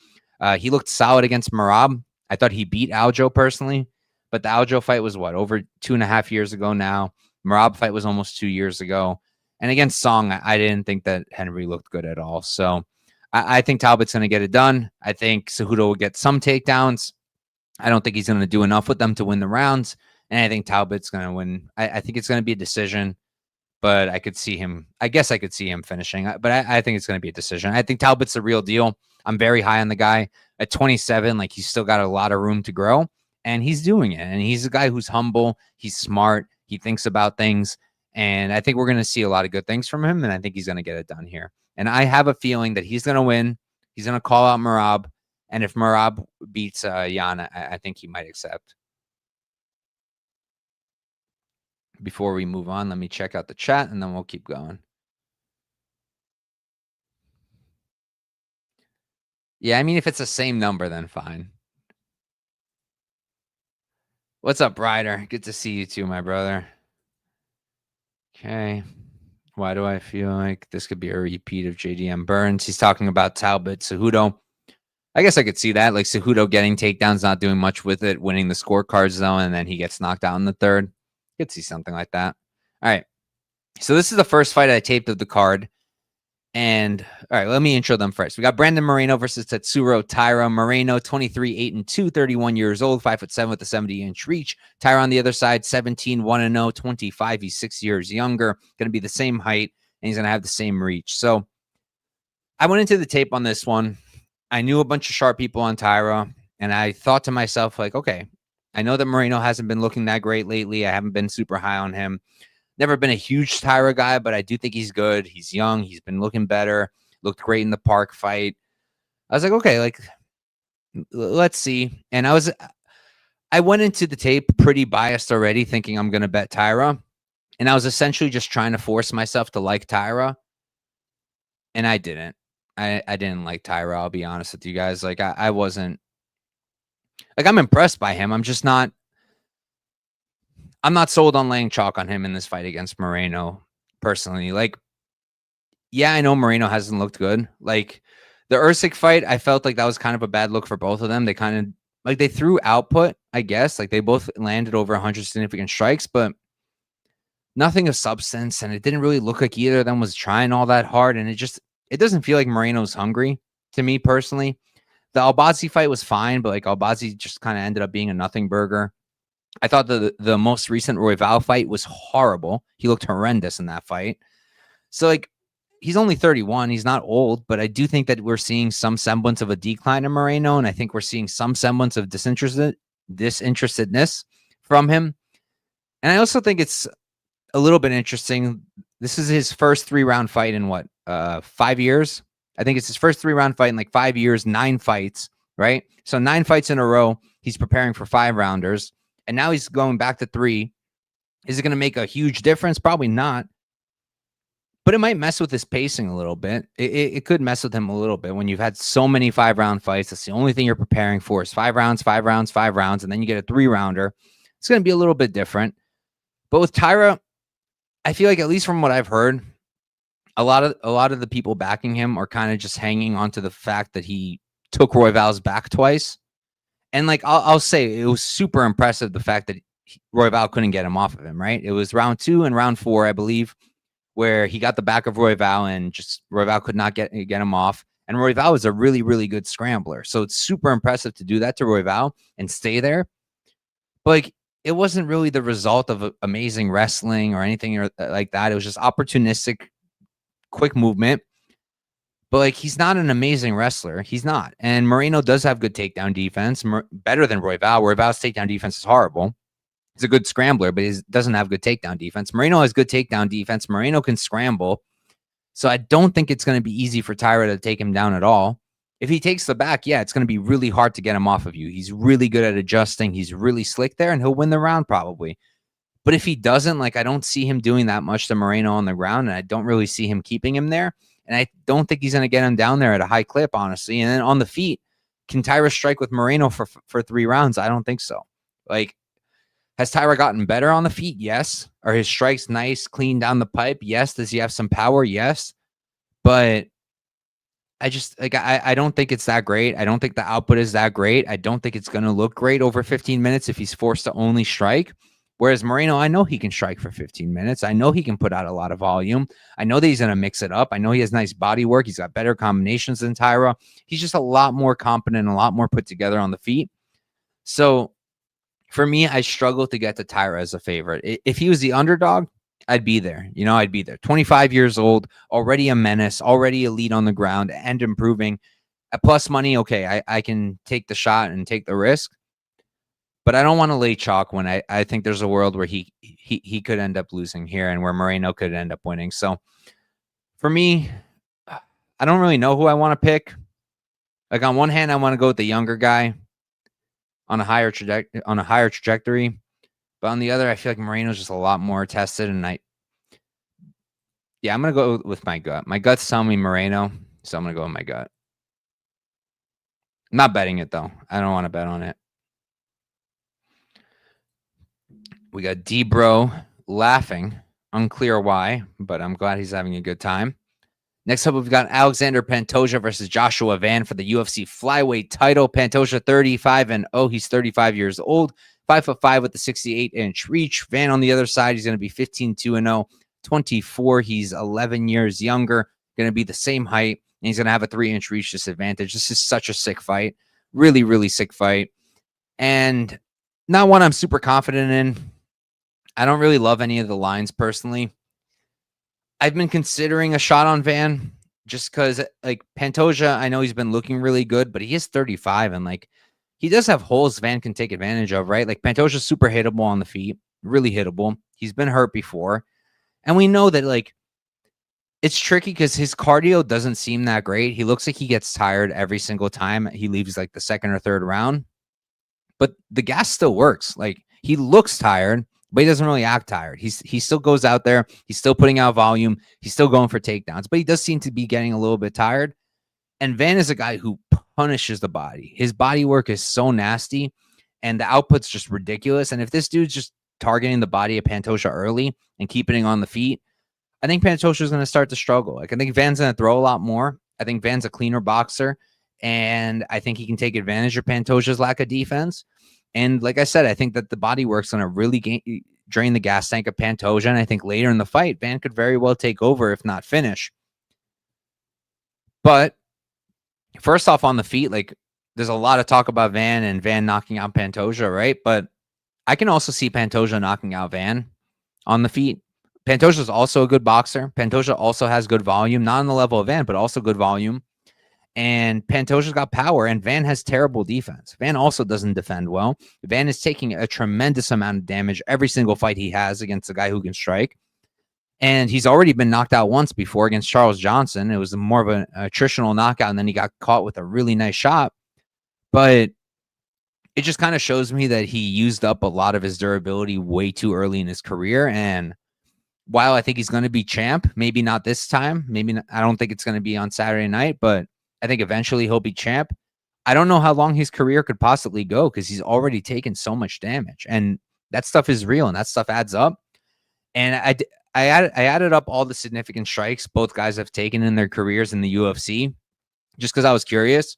He looked solid against Merab. I thought he beat Aljo personally, but the Aljo fight was over 2.5 years ago now. Merab fight was almost 2 years ago. And against Song, I didn't think that Henry looked good at all. So I think Talbot's going to get it done. I think Cejudo will get some takedowns. I don't think he's going to do enough with them to win the rounds. And I think Talbot's going to win. I think it's going to be a decision. but I could see him. I guess I could see him finishing, but I think it's going to be a decision. I think Talbot's the real deal. I'm very high on the guy at 27. Like, he's still got a lot of room to grow, and he's doing it. And he's a guy who's humble. He's smart. He thinks about things. And I think we're going to see a lot of good things from him. And I think he's going to get it done here. And I have a feeling that he's going to win. He's going to call out Merab. And if Merab beats Jan, I think he might accept. Before we move on, let me check out the chat and then we'll keep going. Yeah, I mean, if it's the same number, then fine. What's up, Ryder? Good to see you too, my brother. Okay. Why do I feel like this could be a repeat of JDM Burns? He's talking about Talbot, Cejudo. I guess I could see that. Like, Cejudo getting takedowns, not doing much with it, winning the scorecards, though, and then he gets knocked out in the third. Could see something like that. All right. So this is the first fight I taped of the card. And all right, let me intro them first. We got Brandon Moreno versus Tatsuro Taira. Moreno, 23, 8-2, 31 years old, 5'7" with a 70-inch reach. Taira on the other side, 17, 1-0, 25. He's 6 years younger, going to be the same height, and he's going to have the same reach. So I went into the tape on this one. I knew a bunch of sharp people on Taira, and I thought to myself, like, okay, I know that Moreno hasn't been looking that great lately. I haven't been super high on him. Never been a huge Taira guy, but I do think he's good. He's young. He's been looking better. Looked great in the park fight. I was like, okay, like, let's see. And I went into the tape pretty biased already, thinking I'm going to bet Taira. And I was essentially just trying to force myself to like Taira. And I didn't. I didn't like Taira, I'll be honest with you guys. Like, I wasn't. Like, I'm impressed by him. I'm just not. I'm not sold on laying chalk on him in this fight against Moreno, personally. Like, yeah, I know Moreno hasn't looked good. Like, the Usyk fight, I felt like that was kind of a bad look for both of them. They kind of, like, they threw output, I guess. Like, they both landed over 100 significant strikes, but nothing of substance. And it didn't really look like either of them was trying all that hard. And it doesn't feel like Moreno's hungry to me, personally. The Albazi fight was fine, but, like, Albazi just kind of ended up being a nothing burger. I thought the most recent Royval fight was horrible. He looked horrendous in that fight. So, like, he's only 31. He's not old, but I do think that we're seeing some semblance of a decline in Moreno, and I think we're seeing some semblance of disinterestedness from him. And I also think it's a little bit interesting. This is his first 3-round fight in 5 years? I think it's his first 3-round fight in like 5 years, 9 fights, right? So 9 fights in a row. He's preparing for 5-rounders. And now he's going back to 3. Is it going to make a huge difference? Probably not. But it might mess with his pacing a little bit. It could mess with him a little bit when you've had so many 5-round fights. That's the only thing you're preparing for is 5 rounds, 5 rounds, 5 rounds, and then you get a 3-rounder. It's going to be a little bit different. But with Taira, I feel like, at least from what I've heard, a lot of the people backing him are kind of just hanging on to the fact that he took Royval's back twice. And, like, I'll say it was super impressive, the fact that Royval couldn't get him off of him, right? It was round 2 and round 4, I believe, where he got the back of Royval and just Royval could not get him off. And Royval was a really, really good scrambler. So it's super impressive to do that to Royval and stay there. But, like, it wasn't really the result of amazing wrestling or anything like that. It was just opportunistic, quick movement. But, like, he's not an amazing wrestler. He's not. And Moreno does have good takedown defense, better than Royval. Royval's takedown defense is horrible. He's a good scrambler, but he doesn't have good takedown defense. Moreno has good takedown defense. Moreno can scramble. So I don't think it's going to be easy for Taira to take him down at all. If he takes the back, yeah, it's going to be really hard to get him off of you. He's really good at adjusting. He's really slick there, and he'll win the round probably. But if he doesn't, like, I don't see him doing that much to Moreno on the ground, and I don't really see him keeping him there. And I don't think he's going to get him down there at a high clip, honestly. And then on the feet, can Taira strike with Moreno for 3 rounds? I don't think so. Like, has Taira gotten better on the feet? Yes. Are his strikes nice, clean down the pipe? Yes. Does he have some power? Yes. But I don't think it's that great. I don't think the output is that great. I don't think it's going to look great over 15 minutes if he's forced to only strike. Whereas Moreno, I know he can strike for 15 minutes. I know he can put out a lot of volume. I know that he's going to mix it up. I know he has nice body work. He's got better combinations than Taira. He's just a lot more competent, a lot more put together on the feet. So for me, I struggle to get to Taira as a favorite. If he was the underdog I'd be there. I'd be there. 25 years old, already a menace, already elite on the ground and improving. At plus money, okay, I can take the shot and take the risk. But I don't want to lay chalk when I think there's a world where he could end up losing here and where Moreno could end up winning. So for me, I don't really know who I want to pick. Like on one hand, I want to go with the younger guy on a higher trajectory. But on the other, I feel like Moreno's just a lot more tested. And I'm going to go with my gut. My gut's telling me Moreno, so I'm going to go with my gut. I'm not betting it, though. I don't want to bet on it. We got D-Bro laughing. Unclear why, but I'm glad he's having a good time. Next up, we've got Alexander Pantoja versus Joshua Van for the UFC flyweight title. Pantoja 35-0. He's 35 years old, 5'5" with the 68-inch reach. Van on the other side, he's going to be 15-2-0, 24. He's 11 years younger, going to be the same height, and he's going to have a 3-inch reach disadvantage. This is such a sick fight. Really, really sick fight. And not one I'm super confident in. I don't really love any of the lines personally. I've been considering a shot on Van just because, like, Pantoja, I know he's been looking really good, but he is 35 and, like, he does have holes Van can take advantage of, right? Like, Pantoja's super hittable on the feet, really hittable. He's been hurt before. And we know that, like, it's tricky because his cardio doesn't seem that great. He looks like he gets tired every single time he leaves, like, the second or third round. But the gas still works. Like, he looks tired, but he doesn't really act tired. He still goes out there. He's still putting out volume. He's still going for takedowns, but he does seem to be getting a little bit tired. And Van is a guy who punishes the body. His body work is so nasty, and the output's just ridiculous. And if this dude's just targeting the body of Pantoja early and keeping it on the feet, I think Pantoja is going to start to struggle. Like, I think Van's going to throw a lot more. I think Van's a cleaner boxer, and I think he can take advantage of Pantoja's lack of defense. And like I said, I think that the body work's going to really drain the gas tank of Pantoja. And I think later in the fight, Van could very well take over, if not finish. But first off, on the feet, like, there's a lot of talk about Van and Van knocking out Pantoja, right? But I can also see Pantoja knocking out Van on the feet. Pantoja is also a good boxer. Pantoja also has good volume, not on the level of Van, but also good volume. And Pantoja's got power, and Van has terrible defense. Van also doesn't defend well. Van is taking a tremendous amount of damage every single fight he has against a guy who can strike. And he's already been knocked out once before against Charles Johnson. It was more of an attritional knockout, and then he got caught with a really nice shot. But it just kind of shows me that he used up a lot of his durability way too early in his career. And while I think he's going to be champ, maybe not this time. Maybe not, I don't think it's going to be on Saturday night, but I think eventually he'll be champ. I don't know how long his career could possibly go because he's already taken so much damage, and that stuff is real and that stuff adds up. And I added up all the significant strikes both guys have taken in their careers in the UFC just because I was curious.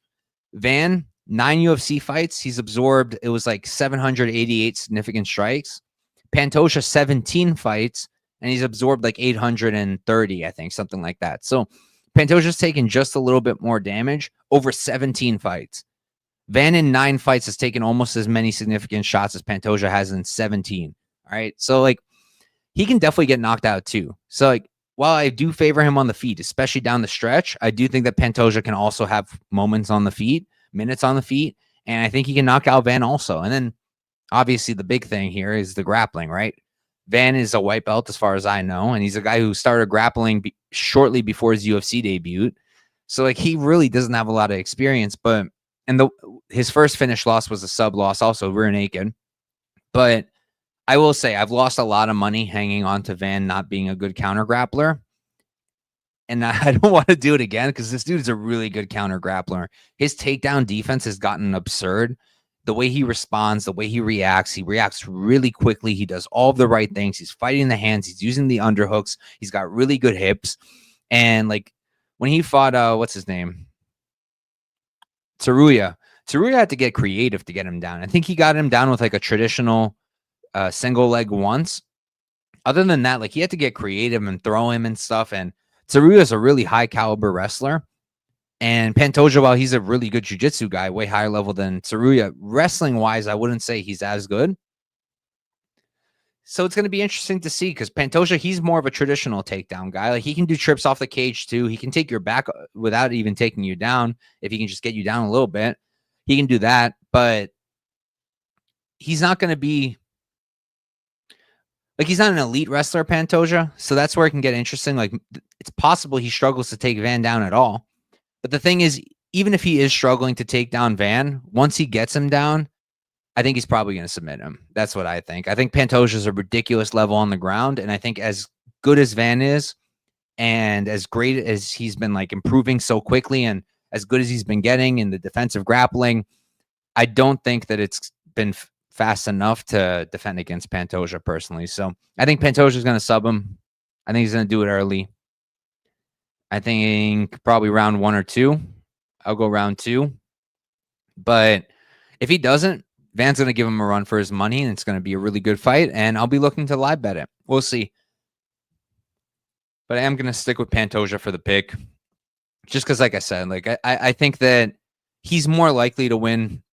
Van, 9 UFC fights, he's absorbed, it was like 788 significant strikes. Pantoja, 17 fights, and he's absorbed like 830, I think, something like that. So Pantoja's taken just a little bit more damage over 17 fights. Van in 9 fights has taken almost as many significant shots as Pantoja has in 17. All right. So, like, he can definitely get knocked out too. So, like, while I do favor him on the feet, especially down the stretch, I do think that Pantoja can also have moments on the feet, minutes on the feet. And I think he can knock out Van also. And then obviously the big thing here is the grappling, right? Van is a white belt as far as I know, and he's a guy who started grappling shortly before his UFC debut. So, like, he really doesn't have a lot of experience, but his first finish loss was a sub loss, also rear naked. But I will say I've lost a lot of money hanging on to Van not being a good counter grappler. And I don't want to do it again because this dude is a really good counter grappler. His takedown defense has gotten absurd. The way he responds, the way he reacts really quickly. He does all of the right things. He's fighting the hands. He's using the underhooks. He's got really good hips. And, like, when he fought, what's his name? Tsuruya had to get creative to get him down. I think he got him down with, like, a traditional single leg once. Other than that, like, he had to get creative and throw him and stuff. And Tsuruya is a really high caliber wrestler. And Pantoja, while he's a really good jiu-jitsu guy, way higher level than Tsuruya, wrestling-wise, I wouldn't say he's as good. So it's going to be interesting to see because Pantoja, he's more of a traditional takedown guy. Like he can do trips off the cage too. He can take your back without even taking you down. If he can just get you down a little bit, he can do that. But he's not going to be like, he's not an elite wrestler, Pantoja. So that's where it can get interesting. Like it's possible he struggles to take Van down at all. But the thing is, even if he is struggling to take down Van, once he gets him down, I think he's probably going to submit him. That's what I think. I think Pantoja is a ridiculous level on the ground. And I think as good as Van is and as great as he's been like improving so quickly and as good as he's been getting in the defensive grappling, I don't think that it's been fast enough to defend against Pantoja personally. So I think Pantoja is going to sub him. I think he's going to do it early. I think probably round 1 or 2. I'll go round 2. But if he doesn't, Van's going to give him a run for his money, and it's going to be a really good fight, and I'll be looking to live bet it. We'll see. But I am going to stick with Pantoja for the pick, just because, like I said, like I think that he's more likely to win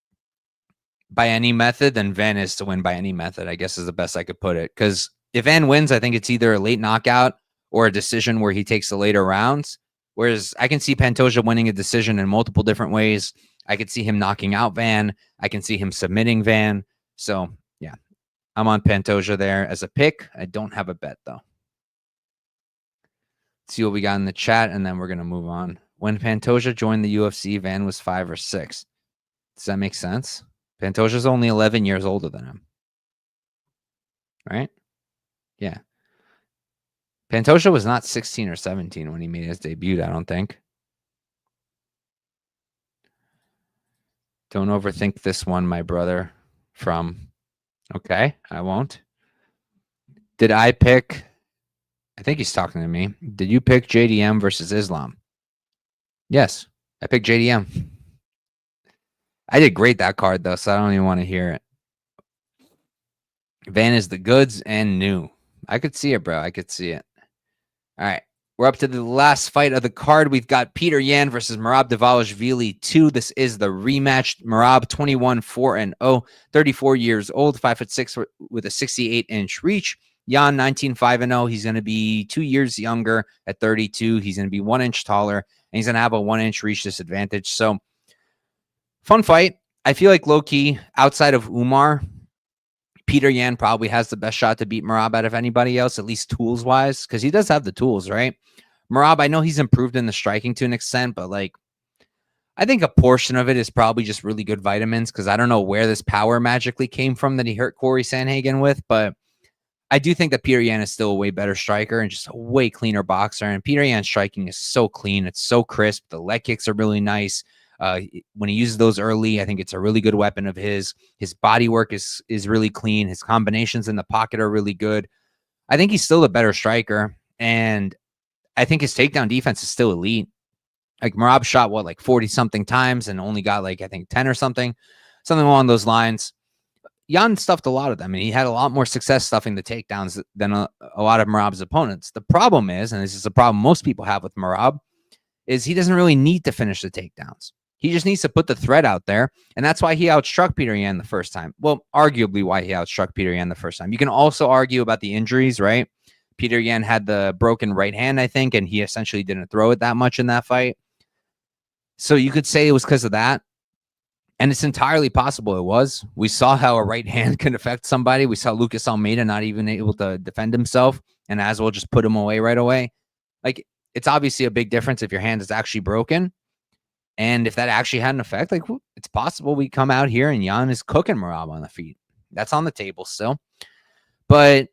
by any method than Van is to win by any method, I guess is the best I could put it. Because if Van wins, I think it's either a late knockout or a decision where he takes the later rounds, whereas I can see Pantoja winning a decision in multiple different ways. I could see him knocking out Van. I can see him submitting Van. So, yeah, I'm on Pantoja there as a pick. I don't have a bet, though. Let's see what we got in the chat, and then we're going to move on. When Pantoja joined the UFC, Van was 5 or 6. Does that make sense? Pantoja's only 11 years older than him. Right? Yeah. Pantoja was not 16 or 17 when he made his debut, I don't think. Don't overthink this one, my brother. From, okay, I won't. Did I pick, I think he's talking to me. Did you pick JDM versus Islam? Yes, I picked JDM. I did great that card, though, so I don't even want to hear it. Van is the goods and new. I could see it, bro. I could see it. All right. We're up to the last fight of the card. We've got Petr Yan versus Merab Dvalishvili 2. This is the rematch. Merab 21-4-0, 34 years old, 5'6" with a 68-inch reach. Yan 19-5-0. He's going to be 2 years younger at 32. He's going to be 1 inch taller, and he's going to have a 1 inch reach disadvantage. So, fun fight. I feel like low-key, outside of Umar, Petr Yan probably has the best shot to beat Merab out of anybody else, at least tools-wise, because he does have the tools, right? Merab, I know he's improved in the striking to an extent, but like, I think a portion of it is probably just really good vitamins, because I don't know where this power magically came from that he hurt Corey Sandhagen with, but I do think that Petr Yan is still a way better striker and just a way cleaner boxer, and Petr Yan's striking is so clean. It's so crisp. The leg kicks are really nice. When he uses those early, I think it's a really good weapon of his. His body work is really clean. His combinations in the pocket are really good. I think he's still a better striker, and I think his takedown defense is still elite. Like Merab shot like 40-something times and only got like, I think 10 or something along those lines. Yan stuffed a lot of them, and he had a lot more success stuffing the takedowns than a lot of Merab's opponents. The problem is, and this is a problem most people have with Merab, is he doesn't really need to finish the takedowns. He just needs to put the threat out there, and that's why he outstruck Petr Yan the first time. Well, arguably why he outstruck Petr Yan the first time. You can also argue about the injuries, right? Petr Yan had the broken right hand, I think, and he essentially didn't throw it that much in that fight. So you could say it was because of that, and it's entirely possible it was. We saw how a right hand can affect somebody. We saw Lucas Almeida not even able to defend himself, and as well just put him away right away. Like, it's obviously a big difference if your hand is actually broken. And if that actually had an effect, like, it's possible we come out here and Yan is cooking Merab on the feet. That's on the table still. But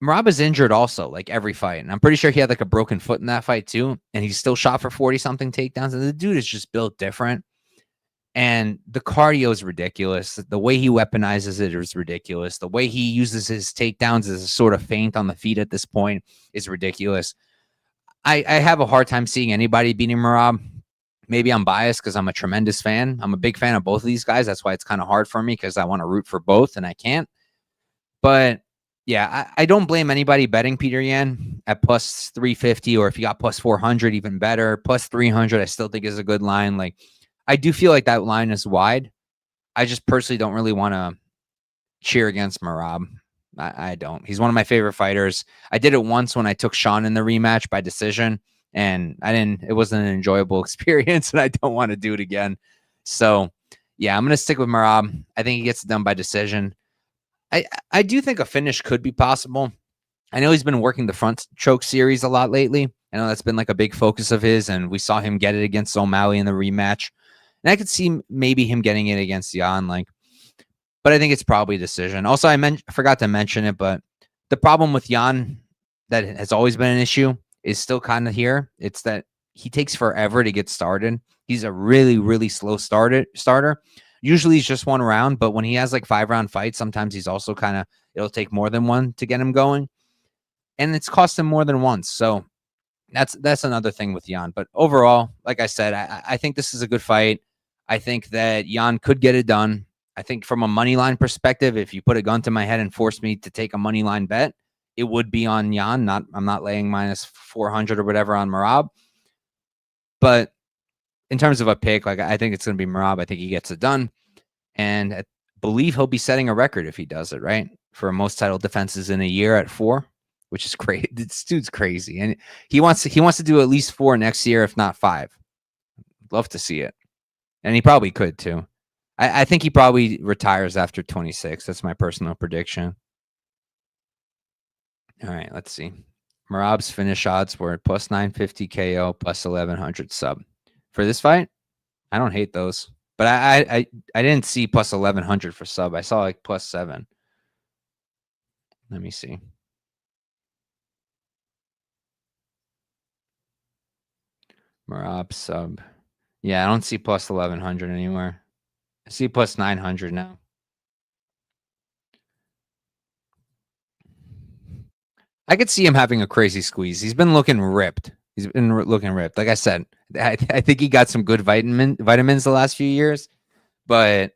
Merab is injured also, like every fight. And I'm pretty sure he had like a broken foot in that fight too. And he still shot for 40-something takedowns. And the dude is just built different. And the cardio is ridiculous. The way he weaponizes it is ridiculous. The way he uses his takedowns as a sort of feint on the feet at this point is ridiculous. I have a hard time seeing anybody beating Merab. Maybe I'm biased because I'm a tremendous fan. I'm a big fan of both of these guys. That's why it's kind of hard for me, because I want to root for both and I can't. But yeah, I don't blame anybody betting Petr Yan at plus 350, or if you got plus 400, even better. Plus 300, I still think is a good line. Like, I do feel like that line is wide. I just personally don't really want to cheer against Merab. I don't. He's one of my favorite fighters. I did it once when I took Sean in the rematch by decision, and it wasn't an enjoyable experience, and I don't want to do it again. So, yeah, I'm going to stick with Merab. I think he gets it done by decision. I do think a finish could be possible. I know he's been working the front choke series a lot lately. I know that's been like a big focus of his, and we saw him get it against O'Malley in the rematch. And I could see maybe him getting it against Jan, but I think it's probably a decision. Also, I forgot to mention it, but the problem with Jan that has always been an issue is still kind of here. It's that he takes forever to get started. He's a really, really slow starter. Usually he's just one round, but when he has like 5-round fights, sometimes he's also it'll take more than one to get him going. And it's cost him more than once. So that's another thing with Jan. But overall, like I said, I think this is a good fight. I think that Jan could get it done. I think from a money line perspective, if you put a gun to my head and forced me to take a money line bet, it would be on Jan. I'm not laying minus 400 or whatever on Merab. But in terms of a pick, I think it's going to be Merab. I think he gets it done. And I believe he'll be setting a record if he does it, right? For most title defenses in a year at 4, which is crazy. This dude's crazy. And he wants to do at least 4 next year, if not 5. Love to see it. And he probably could too. I think he probably retires after 26. That's my personal prediction. All right, let's see. Merab's finish odds were plus 950 KO, plus 1100 sub. For this fight, I don't hate those. But I didn't see plus 1100 for sub. I saw like plus 7. Let me see. Merab sub. Yeah, I don't see plus 1100 anywhere. I see plus 900 now. I could see him having a crazy squeeze. He's been looking ripped. Like I said, I think he got some good vitamins the last few years. But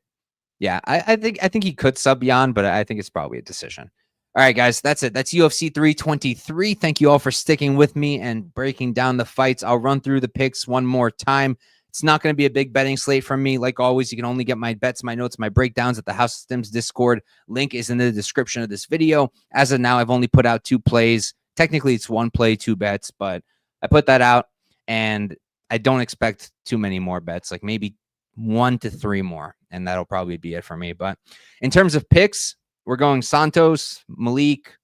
yeah, I think he could sub Jan, but I think it's probably a decision. All right, guys, that's it. That's UFC 323. Thank you all for sticking with me and breaking down the fights. I'll run through the picks one more time. It's not going to be a big betting slate from me. Like always, you can only get my bets, my notes, my breakdowns at the House of Stims Discord. Link is in the description of this video. As of now, I've only put out 2 plays. Technically, it's 1 play, 2 bets, but I put that out, and I don't expect too many more bets, like maybe 1 to 3 more, and that'll probably be it for me. But in terms of picks, we're going Santos, Malik,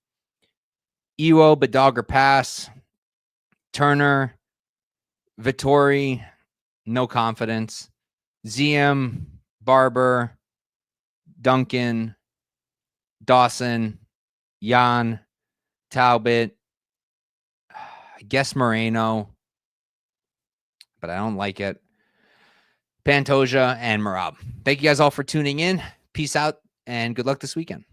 Iwo, Badog pass, Turner, Vettori, no confidence, Ziam, Barber, Duncan, Dawson, Jan, Talbot, I guess Moreno, but I don't like it, Pantoja, and Merab. Thank you guys all for tuning in. Peace out, and good luck this weekend.